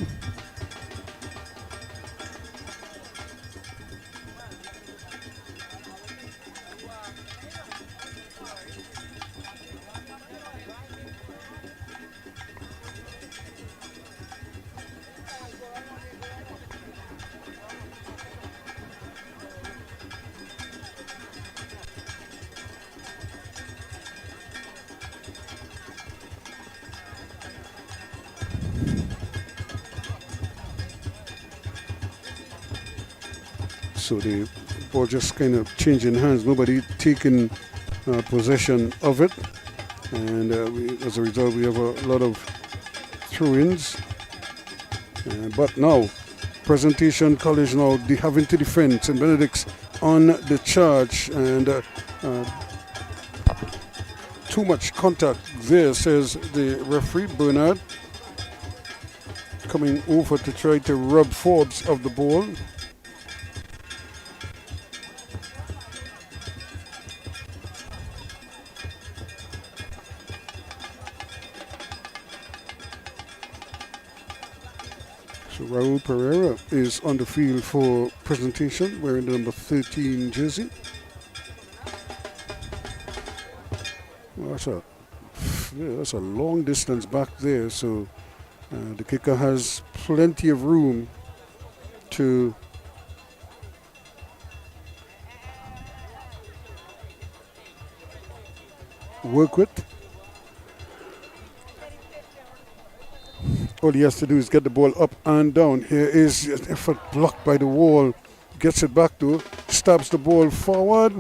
So the ball just kind of changing hands, nobody taking possession of it, and as a result we have a lot of throw-ins. But now Presentation College now having to defend. St. Benedict's on the charge, and too much contact there, says the referee. Bernard coming over to try to rub Forbes of the ball. So Raul Pereira is on the field for Presentation, wearing the number 13 jersey. Well, that's a long distance back there, so the kicker has plenty of room to work with. All he has to do is get the ball up and down. Here is an effort blocked by the wall. Gets it back to, stabs the ball forward.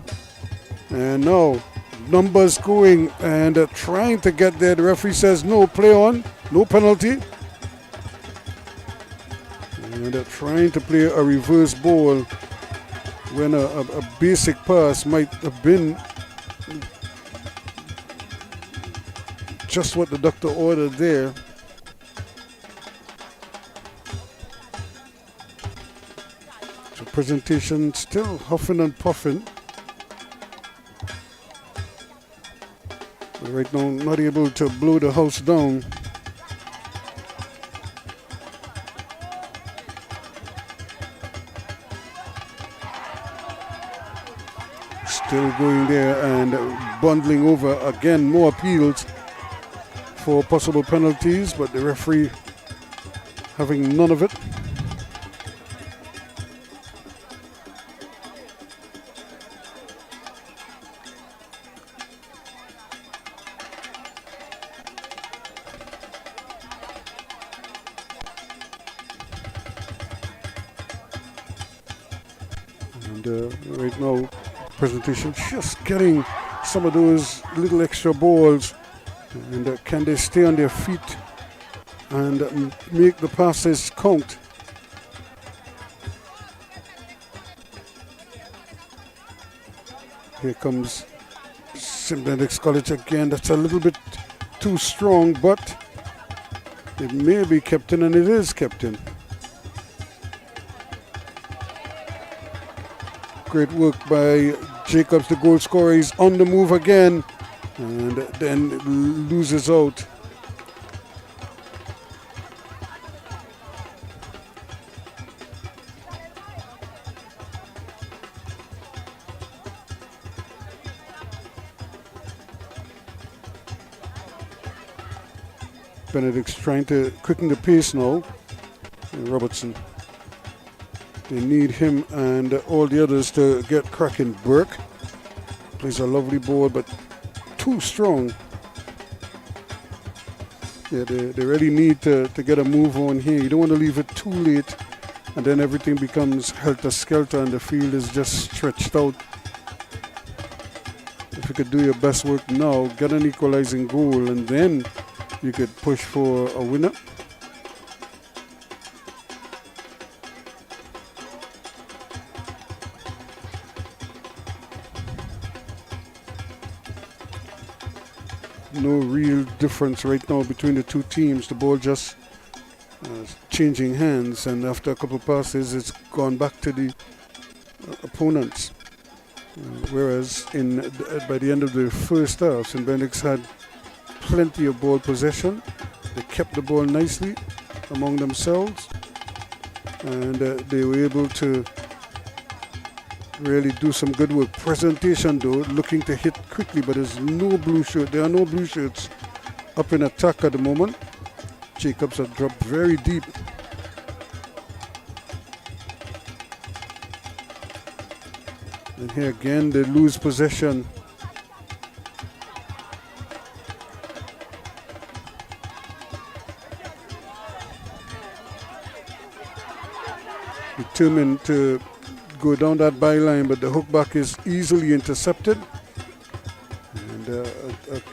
And now numbers going and trying to get there. The referee says no, play on, no penalty. And trying to play a reverse ball when a basic pass might have been just what the doctor ordered there. So Presentation still huffing and puffing. But right now not able to blow the house down. Still going there and bundling over again, more appeals for possible penalties, but the referee having none of it. And right now Presentation just getting some of those little extra balls, and can they stay on their feet and make the passes count? Here comes St. Benedict's College again. That's a little bit too strong, but it may be kept in, and it is kept in. Great work by Jacobs, the goal scorer. He's on the move again and then loses out. Benedict's trying to quicken the pace now. Robertson. They need him and all the others to get cracking. Burke plays a lovely ball, but too strong. Yeah, they really need to get a move on here. You don't want to leave it too late, and then everything becomes helter-skelter and the field is just stretched out. If you could do your best work now, get an equalizing goal, and then you could push for a winner. No real difference right now between the two teams. The ball just changing hands, and after a couple passes it's gone back to the opponents. Whereas by the end of the first half, St. Benedict's had plenty of ball possession. They kept the ball nicely among themselves, and they were able to really do some good work. Presentation though, looking to hit quickly, but there's no blue shirt. There are no blue shirts up in attack at the moment. Jacobs have dropped very deep. And here again they lose possession. Determined to go down that byline, but the hook back is easily intercepted. And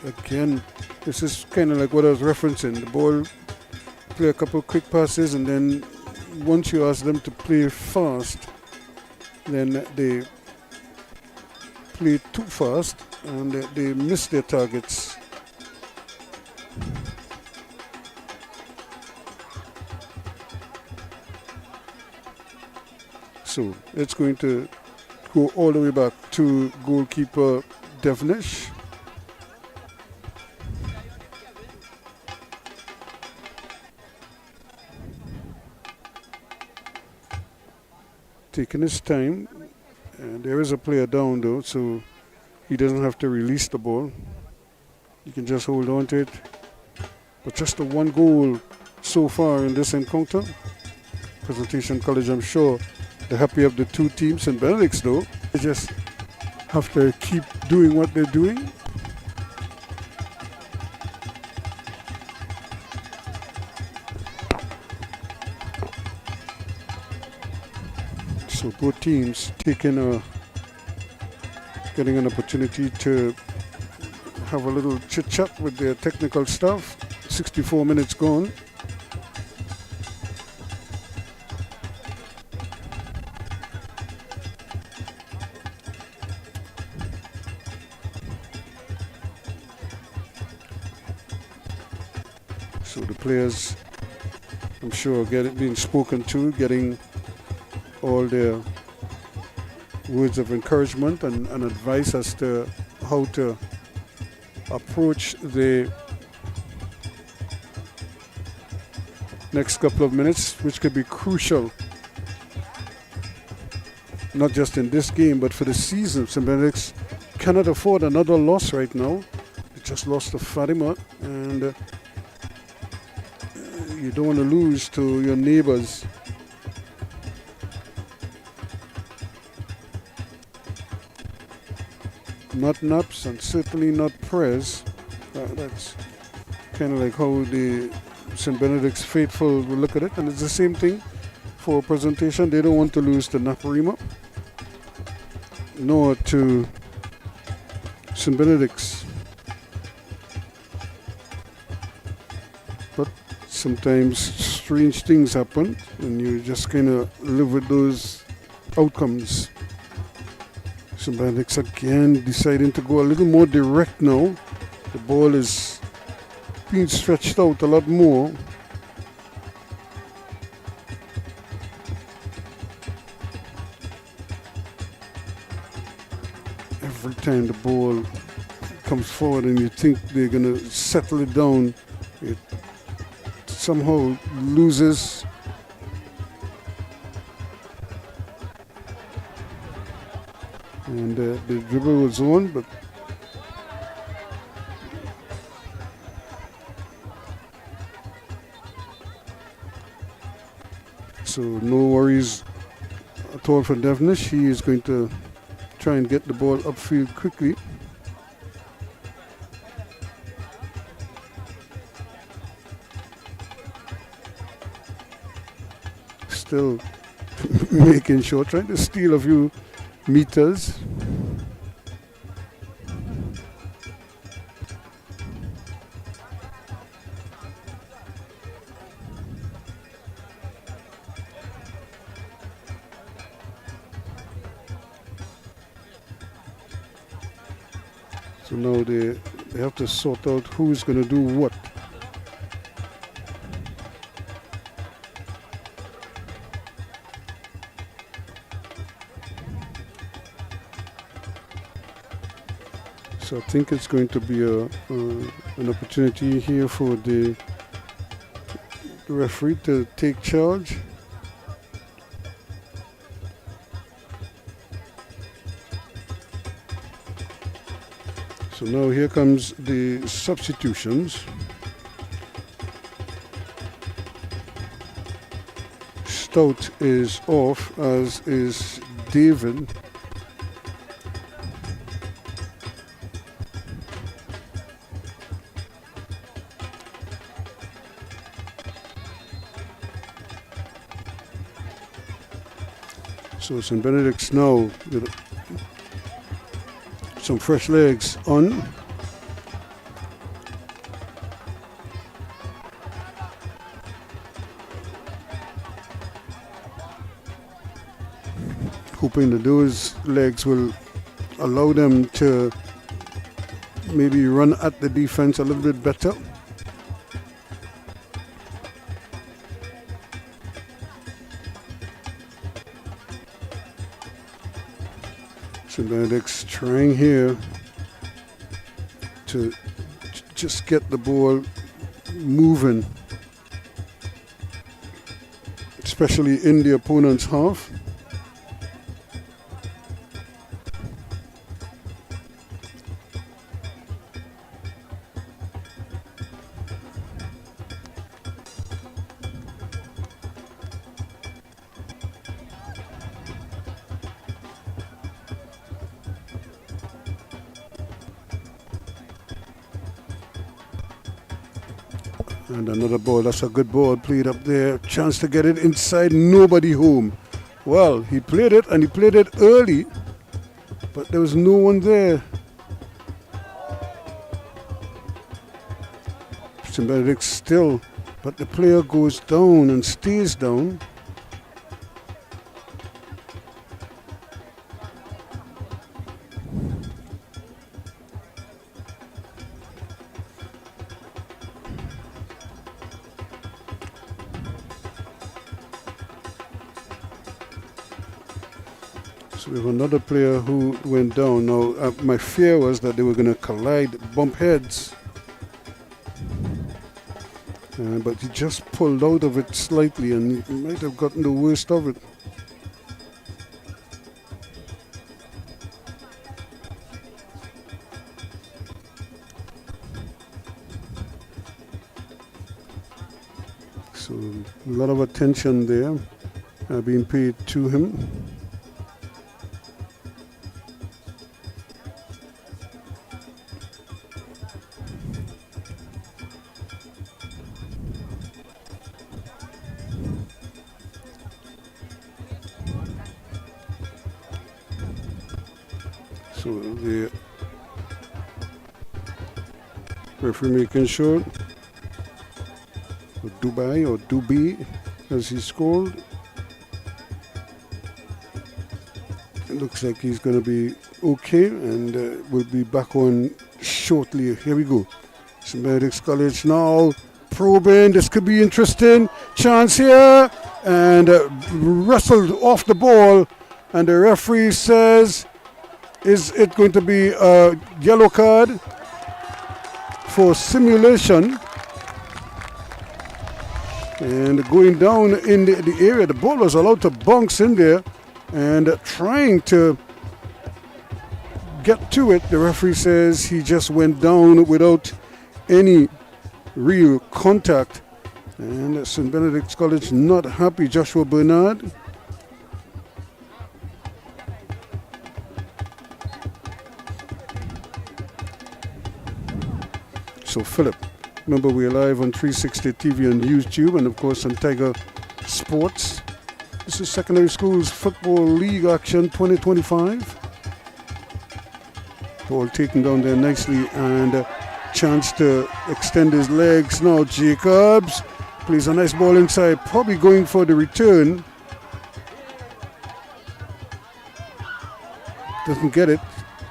again, this is kind of like what I was referencing. The ball, play a couple quick passes, and then once you ask them to play fast, then they play too fast and they miss their targets. So it's going to go all the way back to goalkeeper Devnish. Taking his time, and there is a player down though, so he doesn't have to release the ball. He can just hold on to it. But just the one goal so far in this encounter. Presentation College, I'm sure they're happy of the two teams. And Benedict's though, they just have to keep doing what they're doing. So both teams getting an opportunity to have a little chit chat with their technical staff. 64 minutes gone. So the players, I'm sure, being spoken to, getting all their words of encouragement and advice as to how to approach the next couple of minutes, which could be crucial, not just in this game, but for the season. St. Benedict's cannot afford another loss right now. They just lost to Fatima, and you don't want to lose to your neighbors. Not Naps and certainly not Prez. That's kind of like how the St. Benedict's faithful will look at it, and it's the same thing for presentation. They don't want to lose to Naparima nor to St. Benedict's. But sometimes strange things happen and you just kind of live with those outcomes. St. Benedict's again deciding to go a little more direct now. The ball is being stretched out a lot more. Every time the ball comes forward and you think they're going to settle it down, it somehow loses. And the dribble was on, but so no worries at all for Devnish. He is going to try and get the ball upfield quickly. still making sure, trying to steal a few meters. So now they have to sort out who's going to do what. So I think it's going to be an opportunity here for the referee to take charge. So now here comes the substitutions. Stout is off, as is David. So St. Benedict's now with some fresh legs on. Hoping that those legs will allow them to maybe run at the defense a little bit better. St. Benedict's trying here to just get the ball moving, especially in the opponent's half. And another ball, that's a good ball played up there. Chance to get it inside, nobody home. Well, he played it and he played it early, but there was no one there. St. Benedict still, but the player goes down and stays down. So we have another player who went down. Now, my fear was that they were going to collide, bump heads. But he just pulled out of it slightly and he might have gotten the worst of it. So a lot of attention there being paid to him. So the referee making sure, Dubai or Dubi as he's called. It looks like he's going to be okay and will be back on shortly. Here we go. St. Benedict's College now probing. This could be interesting. Chance here and wrestled off the ball, and the referee says, is it going to be a yellow card for simulation? And going down in the area, the ball was allowed to bounce in there and trying to get to it. The referee says he just went down without any real contact. And St. Benedict's College not happy. Joshua Bernard. So Philip, remember we're live on 360 TV on YouTube and of course on Tiger Sports. This is Secondary Schools Football League Action 2025. Ball taken down there nicely and chance to extend his legs. Now Jacobs plays a nice ball inside, probably going for the return. Doesn't get it.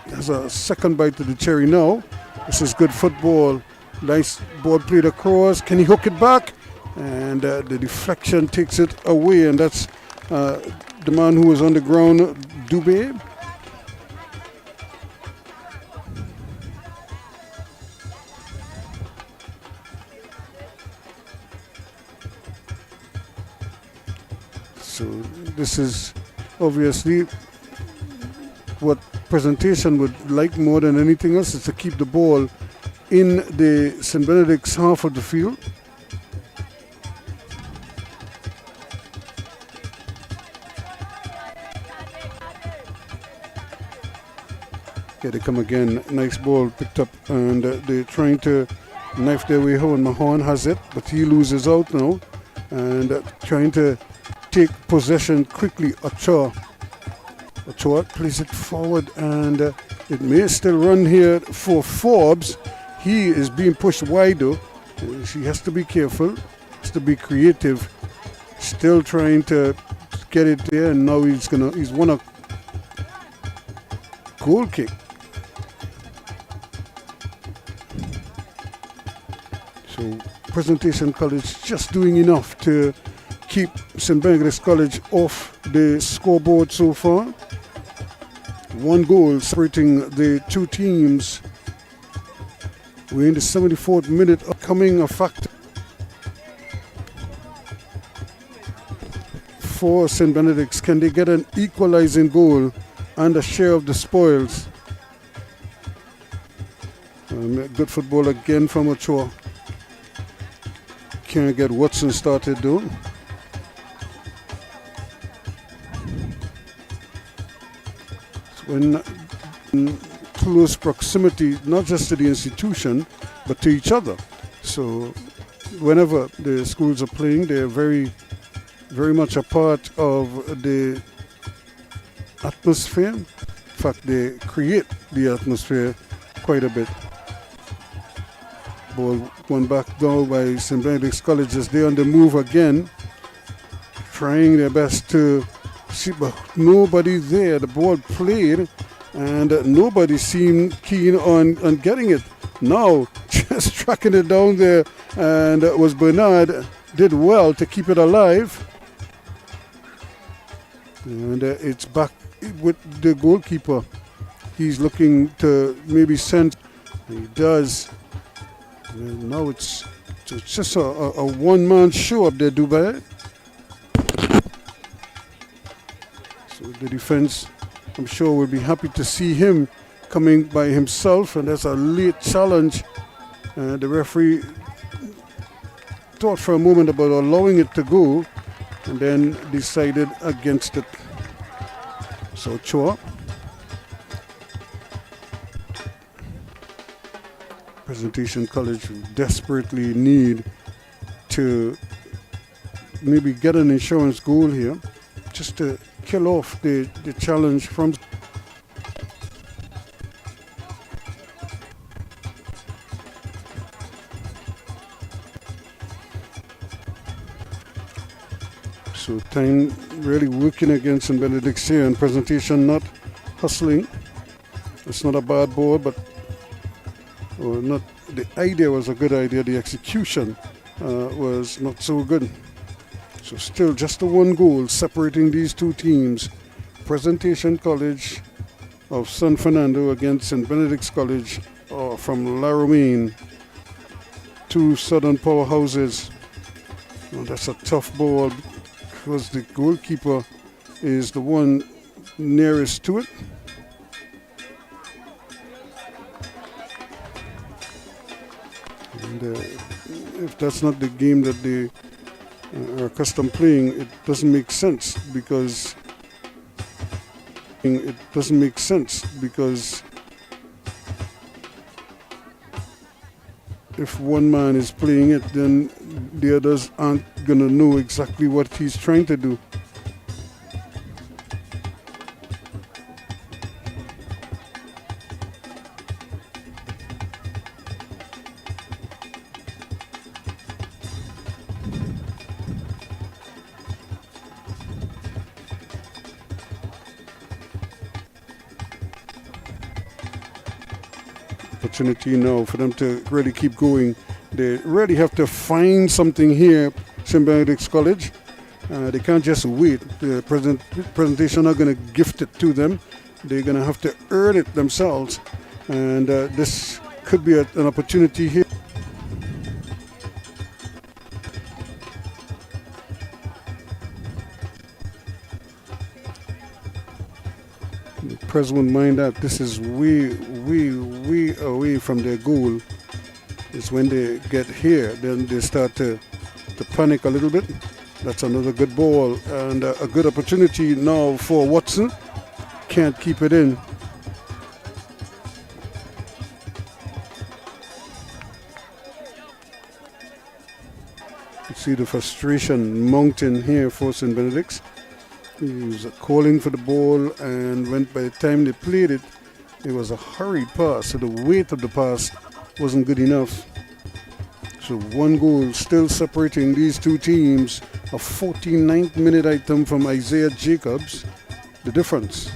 Has a second bite to the cherry now. This is good football. Nice ball played across. Can he hook it back? And the deflection takes it away, and that's the man who was on the ground, Dubé. So this is obviously what presentation would like more than anything else, is to keep the ball in the St. Benedict's half of the field. Here they come again. Nice ball picked up, and they're trying to knife their way home. Mahon has it, but he loses out now, and trying to take possession quickly. Ochoa plays it forward, and it may still run here for Forbes. He is being pushed wide though. He has to be careful, has to be creative. Still trying to get it there, and now he's won a goal kick. So Presentation College just doing enough to keep St. Benedict's College off the scoreboard so far. One goal separating the two teams. We're in the 74th minute, coming a factor for St. Benedict's. Can they get an equalizing goal and a share of the spoils? Good football again from Ochoa. Can't get Watson started though. When in close proximity, not just to the institution, but to each other. So whenever the schools are playing, they're very, very much a part of the atmosphere. In fact, they create the atmosphere quite a bit. Ball won back down by St. Benedict's College as they're on the move again, trying their best to see, but nobody there. The ball played, and nobody seemed keen on getting it. Now, just tracking it down there, and it was Bernard, did well to keep it alive. And it's back with the goalkeeper. He's looking to maybe send. He does. And now it's just a one-man show up there, Dubai. So the defense, I'm sure, will be happy to see him coming by himself, and that's a late challenge. The referee thought for a moment about allowing it to go, and then decided against it. So Chua. Presentation College desperately need to maybe get an insurance goal here, just to kill off the challenge from. So time really working against St. Benedict's here, and Presentation not hustling. It's not a bad ball, but not. The idea was a good idea. The execution was not so good. So still just the one goal separating these two teams. Presentation College of San Fernando against St. Benedict's College from La Romaine. Two southern powerhouses. Oh, that's a tough ball because the goalkeeper is the one nearest to it. And if that's not the game that they are accustomed playing, it doesn't make sense because if one man is playing it, then the others aren't gonna know exactly what he's trying to do. opportunity now for them to really keep going. They really have to find something here, St. Benedict's College. They can't just wait. The presentation are going to gift it to them. They're going to have to earn it themselves. And this could be an opportunity here. The Pres won't mind that. This is way away from their goal. It's when they get here, then they start to panic a little bit. That's another good ball and a good opportunity now for Watson. Can't keep it in. You see the frustration mounting here for St. Benedict's. He was calling for the ball, and by the time they played it, it was a hurried pass, so the weight of the pass wasn't good enough. So one goal still separating these two teams. A 49th minute item from Isaiah Jacobs. The difference.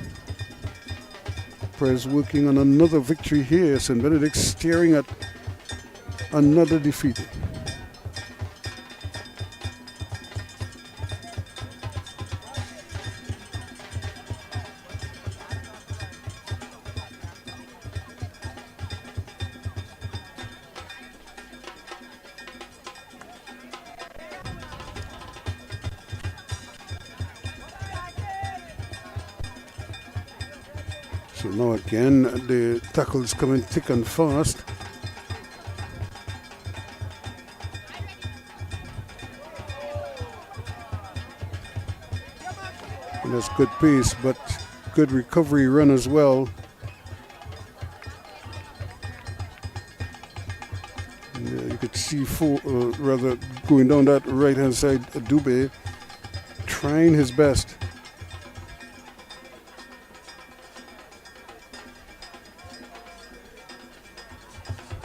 Pres working on another victory here. St. Benedict staring at another defeat. So now again, the tackles coming thick and fast. And that's good pace, but good recovery run as well. Yeah, you could see going down that right-hand side, Dube trying his best.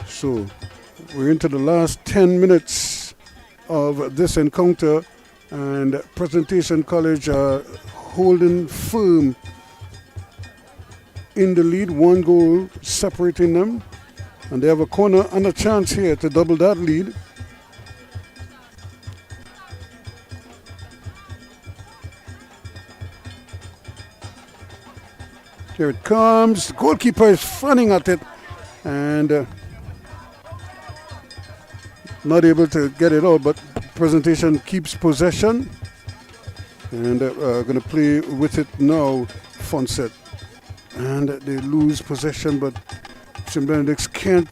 So we're into the last 10 minutes of this encounter, and Presentation College are holding firm in the lead, one goal separating them, and they have a corner and a chance here to double that lead. Here it comes. The goalkeeper is running at it and not able to get it out, but Presentation keeps possession and going to play with it now. Fonset, and they lose possession, but St. Benedict's can't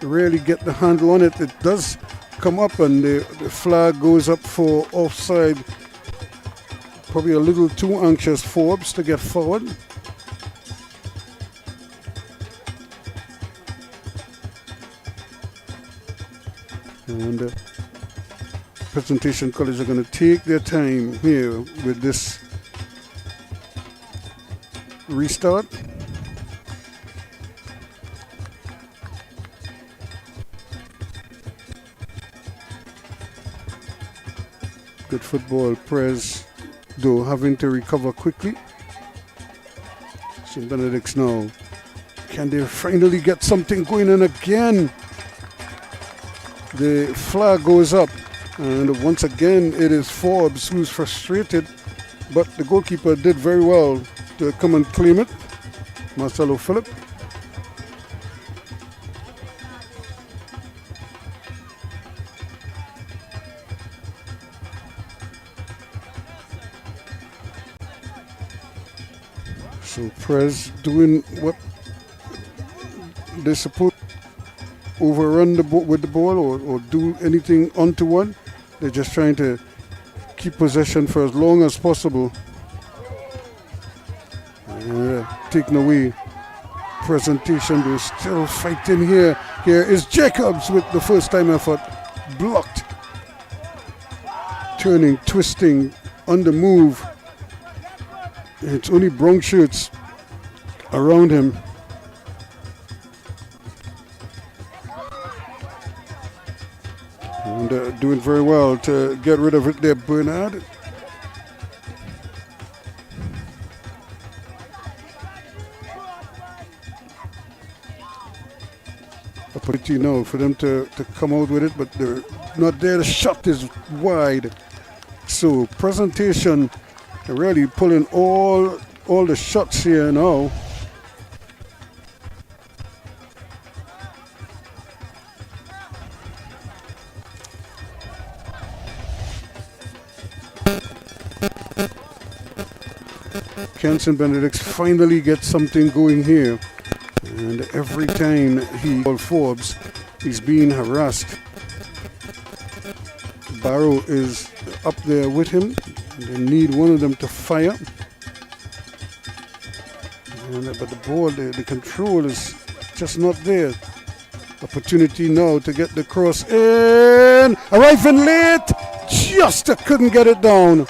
really get the handle on it. It does come up, and the flag goes up for offside. Probably a little too anxious Forbes to get forward. And Presentation College are going to take their time here with this restart. Good football. Pres, though, having to recover quickly. St. Benedict's now. Can they finally get something going? And again, the flag goes up, and once again it is Forbes who's frustrated, but the goalkeeper did very well to come and claim it, Marcelo Phillip. So Pres doing what they're supposed to, overrun the with the ball or do anything untoward. They're just trying to keep possession for as long as possible. Taken away. Presentation, they're still fighting here. Here is Jacobs with the first time effort. Blocked. Turning, twisting, on the move. It's only brown shirts around him. And doing very well to get rid of it there, Bernard. opportunity now for them to come out with it, but they're not there. The shot is wide. So presentation, they're really pulling all the shots here now. Kenson Benedicts finally gets something going here, and every time he calls Forbes, he's being harassed. Barrow is up there with him. They need one of them to fire, but the ball, the control is just not there. Opportunity now to get the cross in, arriving late, just couldn't get it down.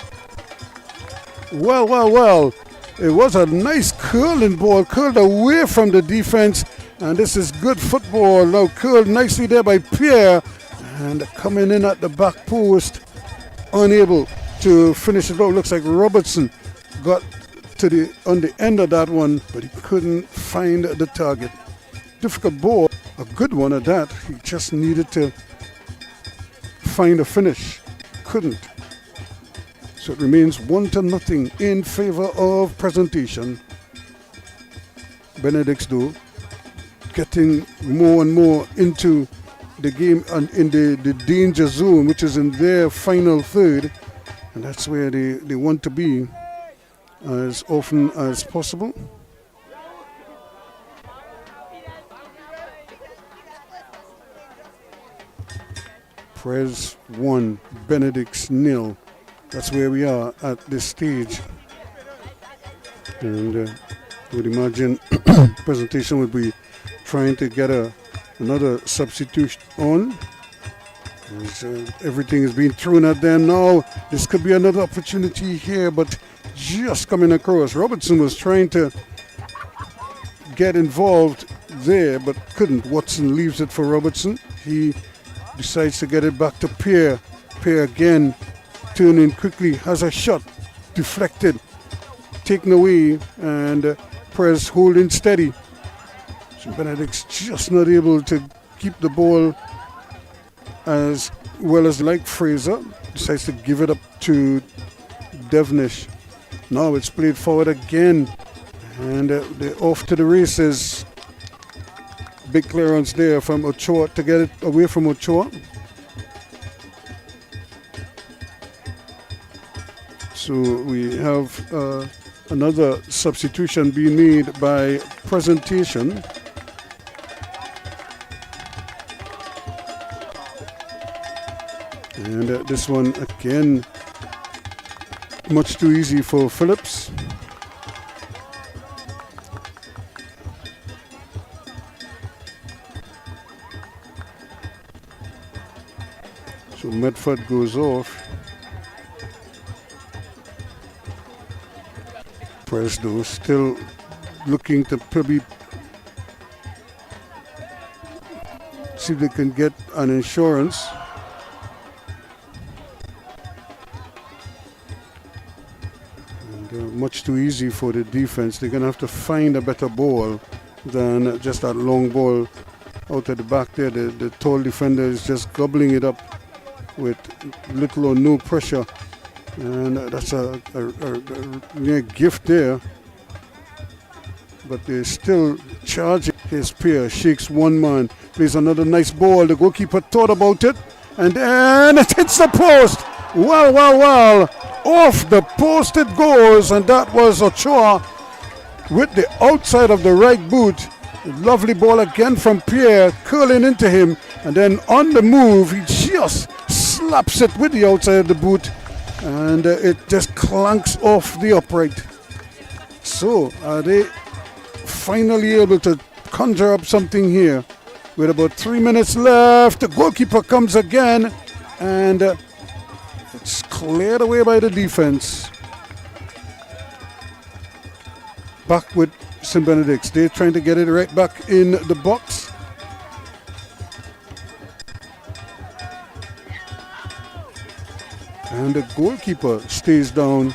Well. It was a nice curling ball, curled away from the defense, and this is good football. Now curled nicely there by Pierre, and coming in at the back post, unable to finish it out. Looks like Robertson got on the end of that one, but he couldn't find the target. Difficult ball, a good one at that. He just needed to find a finish, couldn't. So it remains 1-0 in favor of presentation. Benedicts, though, getting more and more into the game and in the danger zone, which is in their final third, and that's where they want to be as often as possible. Prez 1, Benedicts 0. That's where we are at this stage. And I would imagine presentation would be trying to get another substitution on. As, everything is being thrown at them now. This could be another opportunity here, but just coming across. Robertson was trying to get involved there, but couldn't. Watson leaves it for Robertson. He decides to get it back to Pierre. Pierre again, turning quickly, has a shot, deflected, taken away, and Prez holding steady. So Benedict's just not able to keep the ball as well as like Fraser. Decides to give it up to Devnish. Now it's played forward again, and they're off to the races. Big clearance there from Ochoa to get it away from Ochoa. So we have another substitution being made by presentation. And this one again, much too easy for Phillips. So Medford goes off. Presdo still looking to probably see if they can get an insurance. And much too easy for the defense. They're going to have to find a better ball than just that long ball out at the back there. The tall defender is just gobbling it up with little or no pressure. And that's a near gift there. But they're still charging. His Pierre shakes one man, plays another nice ball. The goalkeeper thought about it, and then it hits the post. Well. Off the post it goes, and that was Ochoa with the outside of the right boot. Lovely ball again from Pierre, curling into him, and then on the move, he just slaps it with the outside of the boot, and it just clanks off the upright. So are they finally able to conjure up something here? With about 3 minutes left, the goalkeeper comes again, and it's cleared away by the defense. Back with St. Benedict's. They're trying to get it right back in the box. And the goalkeeper stays down.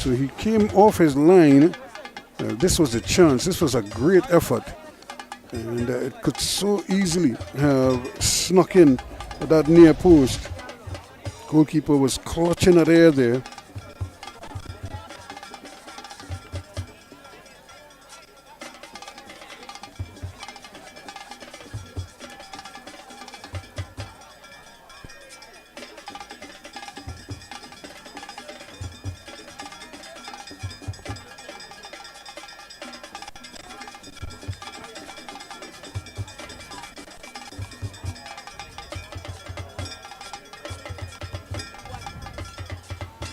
So he came off his line. This was a chance. This was a great effort. And it could so easily have snuck in at that near post. Goalkeeper was clutching at air there.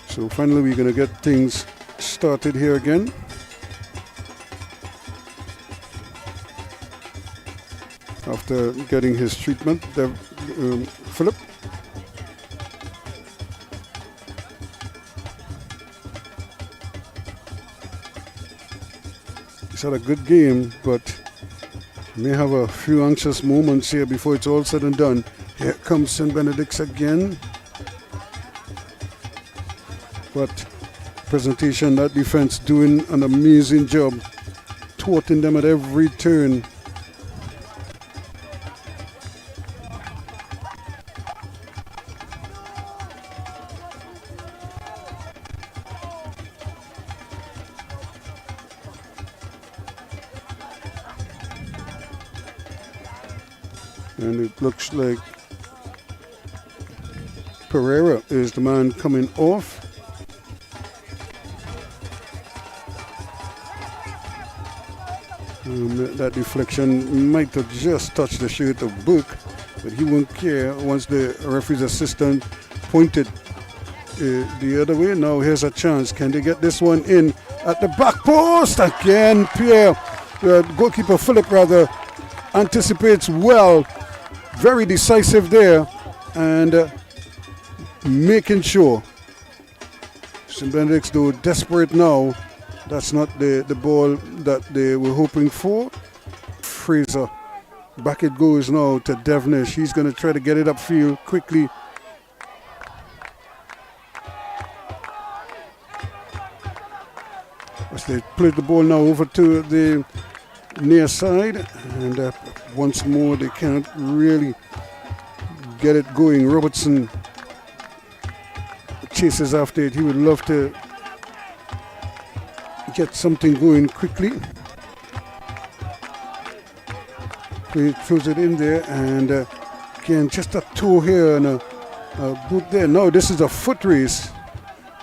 So finally we're going to get things started here again. After getting his treatment, Philip. He's had a good game, but may have a few anxious moments here before it's all said and done. Here comes St. Benedict's again. But presentation, that defense doing an amazing job, thwarting them at every turn. And it looks like Pereira is the man coming off. That deflection might have just touched the shirt of Book, but he won't care once the referee's assistant pointed the other way. Now here's a chance. Can they get this one in at the back post? Again, goalkeeper Philip rather anticipates well. Very decisive there and making sure. St. Benedict's though desperate now. That's not the ball that they were hoping for. Fraser, back it goes now to Devnish. He's going to try to get it upfield quickly. As they play the ball now over to the near side. And once more, they can't really get it going. Robertson chases after it. He would love to get something going quickly. He throws it in there, and again, just a toe here and a boot there. No, this is a foot race.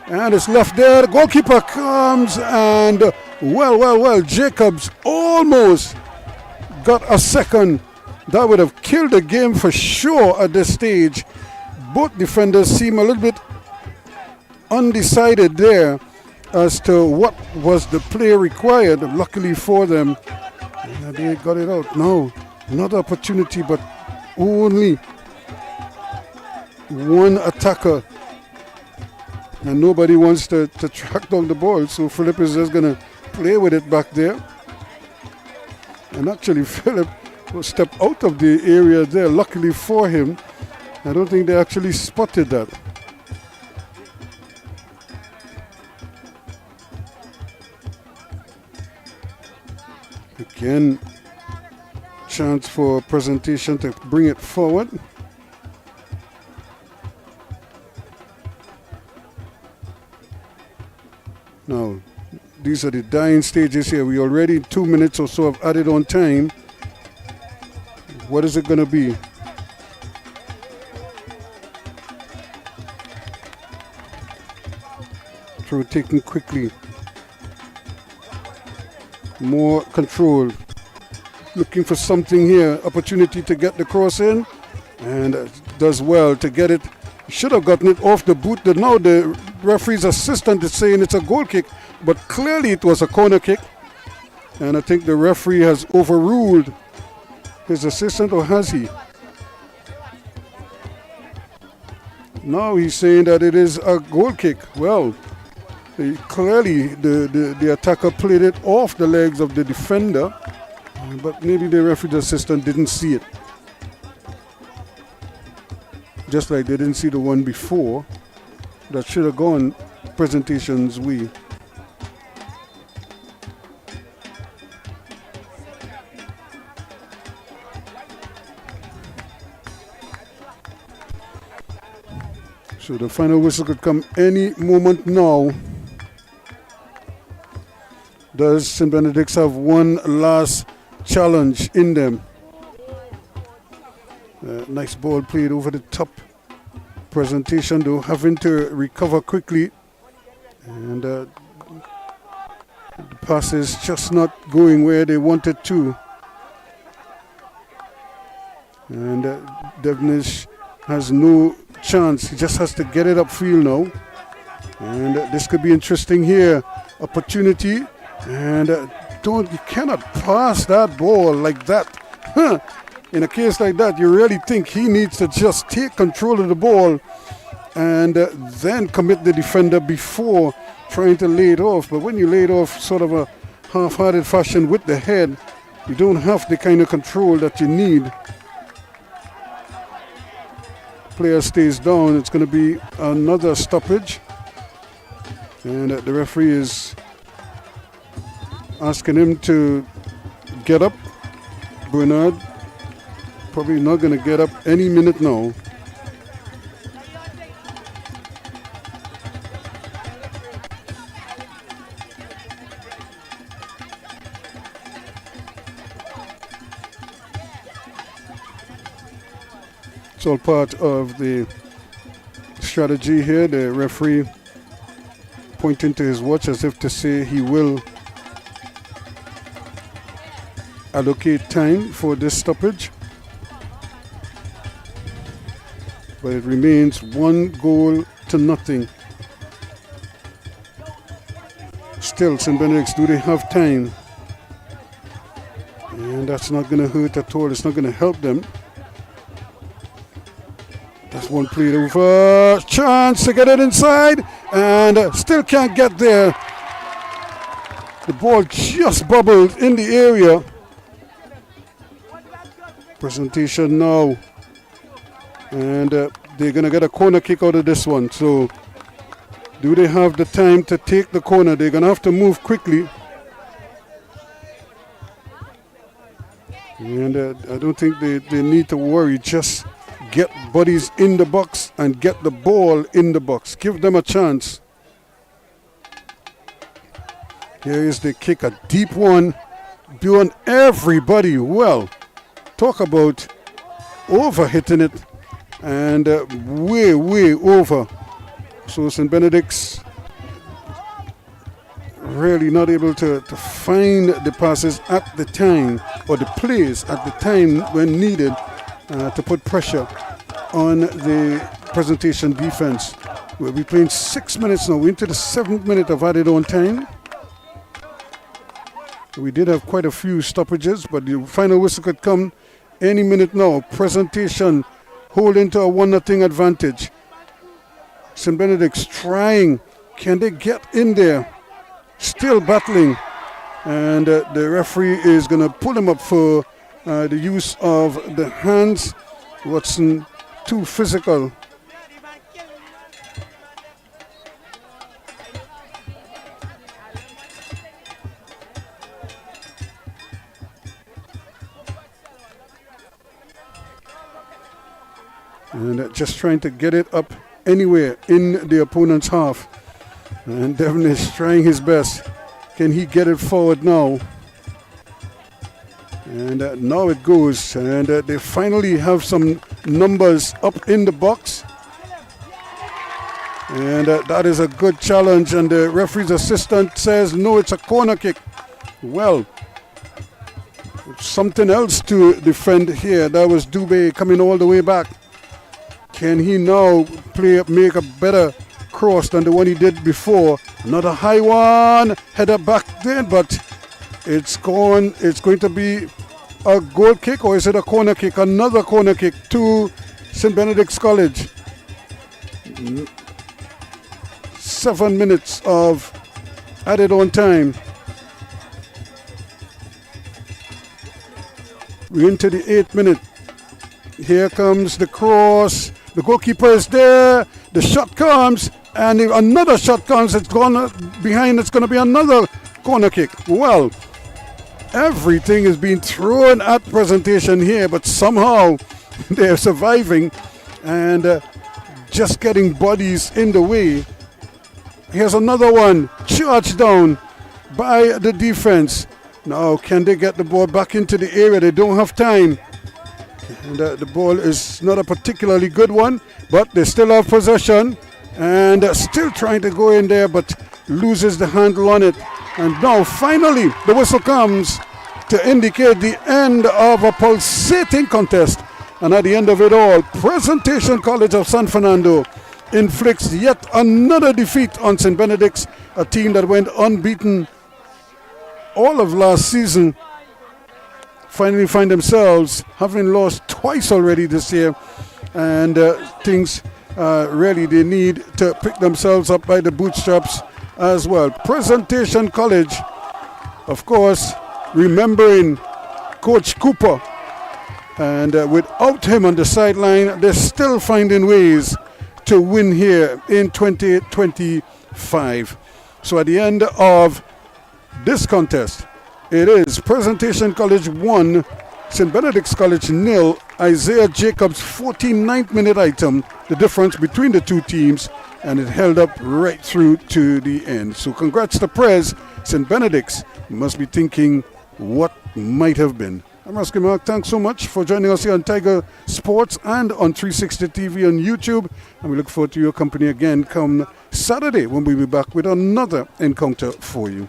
And it's left there. The goalkeeper comes, and well, Jacobs almost got a second. That would have killed the game for sure at this stage. Both defenders seem a little bit undecided there as to what was the play required. Luckily for them, they got it out. No, another opportunity, but only one attacker, and nobody wants to track down the ball. So Philip is just going to play with it back there. And actually, Philip will step out of the area there. Luckily for him, I don't think they actually spotted that. Again, chance for presentation to bring it forward. Now, these are the dying stages here. We already 2 minutes or so have added on time. What is it going to be? Throw taken quickly. More control. Looking for something here. Opportunity to get the cross in. And does well to get it. Should have gotten it off the boot. Now the referee's assistant is saying it's a goal kick. But clearly it was a corner kick. And I think the referee has overruled his assistant, or has he? Now he's saying that it is a goal kick. Well, clearly the attacker played it off the legs of the defender, but maybe the referee assistant didn't see it. Just like they didn't see the one before that should have gone presentation's way. So the final whistle could come any moment now. Does St. Benedict's have one last challenge in them? Nice ball played over the top. Presentation though having to recover quickly, and the pass is just not going where they wanted to. And Devnish has no chance. He just has to get it upfield now. And this could be interesting here. Opportunity. And you cannot pass that ball like that. In a case like that, you really think he needs to just take control of the ball and then commit the defender before trying to lay it off. But when you lay it off sort of a half-hearted fashion with the head, you don't have the kind of control that you need. Player stays down. It's going to be another stoppage. And the referee is asking him to get up. Bernard probably not going to get up any minute now. It's all part of the strategy here. The referee pointing to his watch as if to say he will allocate time for this stoppage. But it remains 1-0. Still, St. Benedict's, do they have time? And that's not going to hurt at all. It's not going to help them. That's one played over. Chance to get it inside. And still can't get there. The ball just bubbled in the area. Presentation now. And they're going to get a corner kick out of this one. So, do they have the time to take the corner? They're going to have to move quickly. And I don't think they need to worry. Just get bodies in the box and get the ball in the box. Give them a chance. Here is the kick, a deep one. Doing everybody well. Talk about over-hitting it. And way over. So St. Benedict's really not able to find the passes at the time, or the plays at the time when needed to put pressure on the presentation defense. We'll be playing 6 minutes now. We're into the 7th minute of added on time. We did have quite a few stoppages, but the final whistle could come any minute now. Presentation holding to a 1-0 advantage. St. Benedict's trying. Can they get in there? Still battling. And the referee is going to pull him up for the use of the hands. Watson, too physical. And just trying to get it up anywhere in the opponent's half. And Devon is trying his best. Can he get it forward now? And now it goes. And they finally have some numbers up in the box. And that is a good challenge. And the referee's assistant says, no, it's a corner kick. Well, something else to defend here. That was Dubé coming all the way back. Can he now make a better cross than the one he did before? Another high one, header back there, but it's going to be a goal kick, or is it a corner kick? Another corner kick to St. Benedict's College. 7 minutes of added on time. We're into the 8th minute. Here comes the cross. The goalkeeper is there. The shot comes, and if another shot comes, it's gone behind. It's going to be another corner kick. Well, everything is being thrown at presentation here, but somehow they're surviving and just getting bodies in the way. Here's another one, charged down by the defense. Now, can they get the ball back into the area? They don't have time. And the ball is not a particularly good one, but they still have possession. And still trying to go in there, but loses the handle on it. And now, finally, the whistle comes to indicate the end of a pulsating contest. And at the end of it all, Presentation College of San Fernando inflicts yet another defeat on St. Benedict's, a team that went unbeaten all of last season. Finally find themselves having lost twice already this year, and things really they need to pick themselves up by the bootstraps as well. Presentation College, of course, remembering Coach Cooper, and without him on the sideline, they're still finding ways to win here in 2025. So at the end of this contest, it is Presentation College 1, St. Benedict's College 0. Isaiah Jacobs' 49th minute item, the difference between the two teams, and it held up right through to the end. So congrats to Prez. St. Benedict's must be thinking what might have been. I'm Rusky Mark. Thanks so much for joining us here on Tiger Sports and on 360 TV on YouTube. And we look forward to your company again come Saturday when we'll be back with another encounter for you.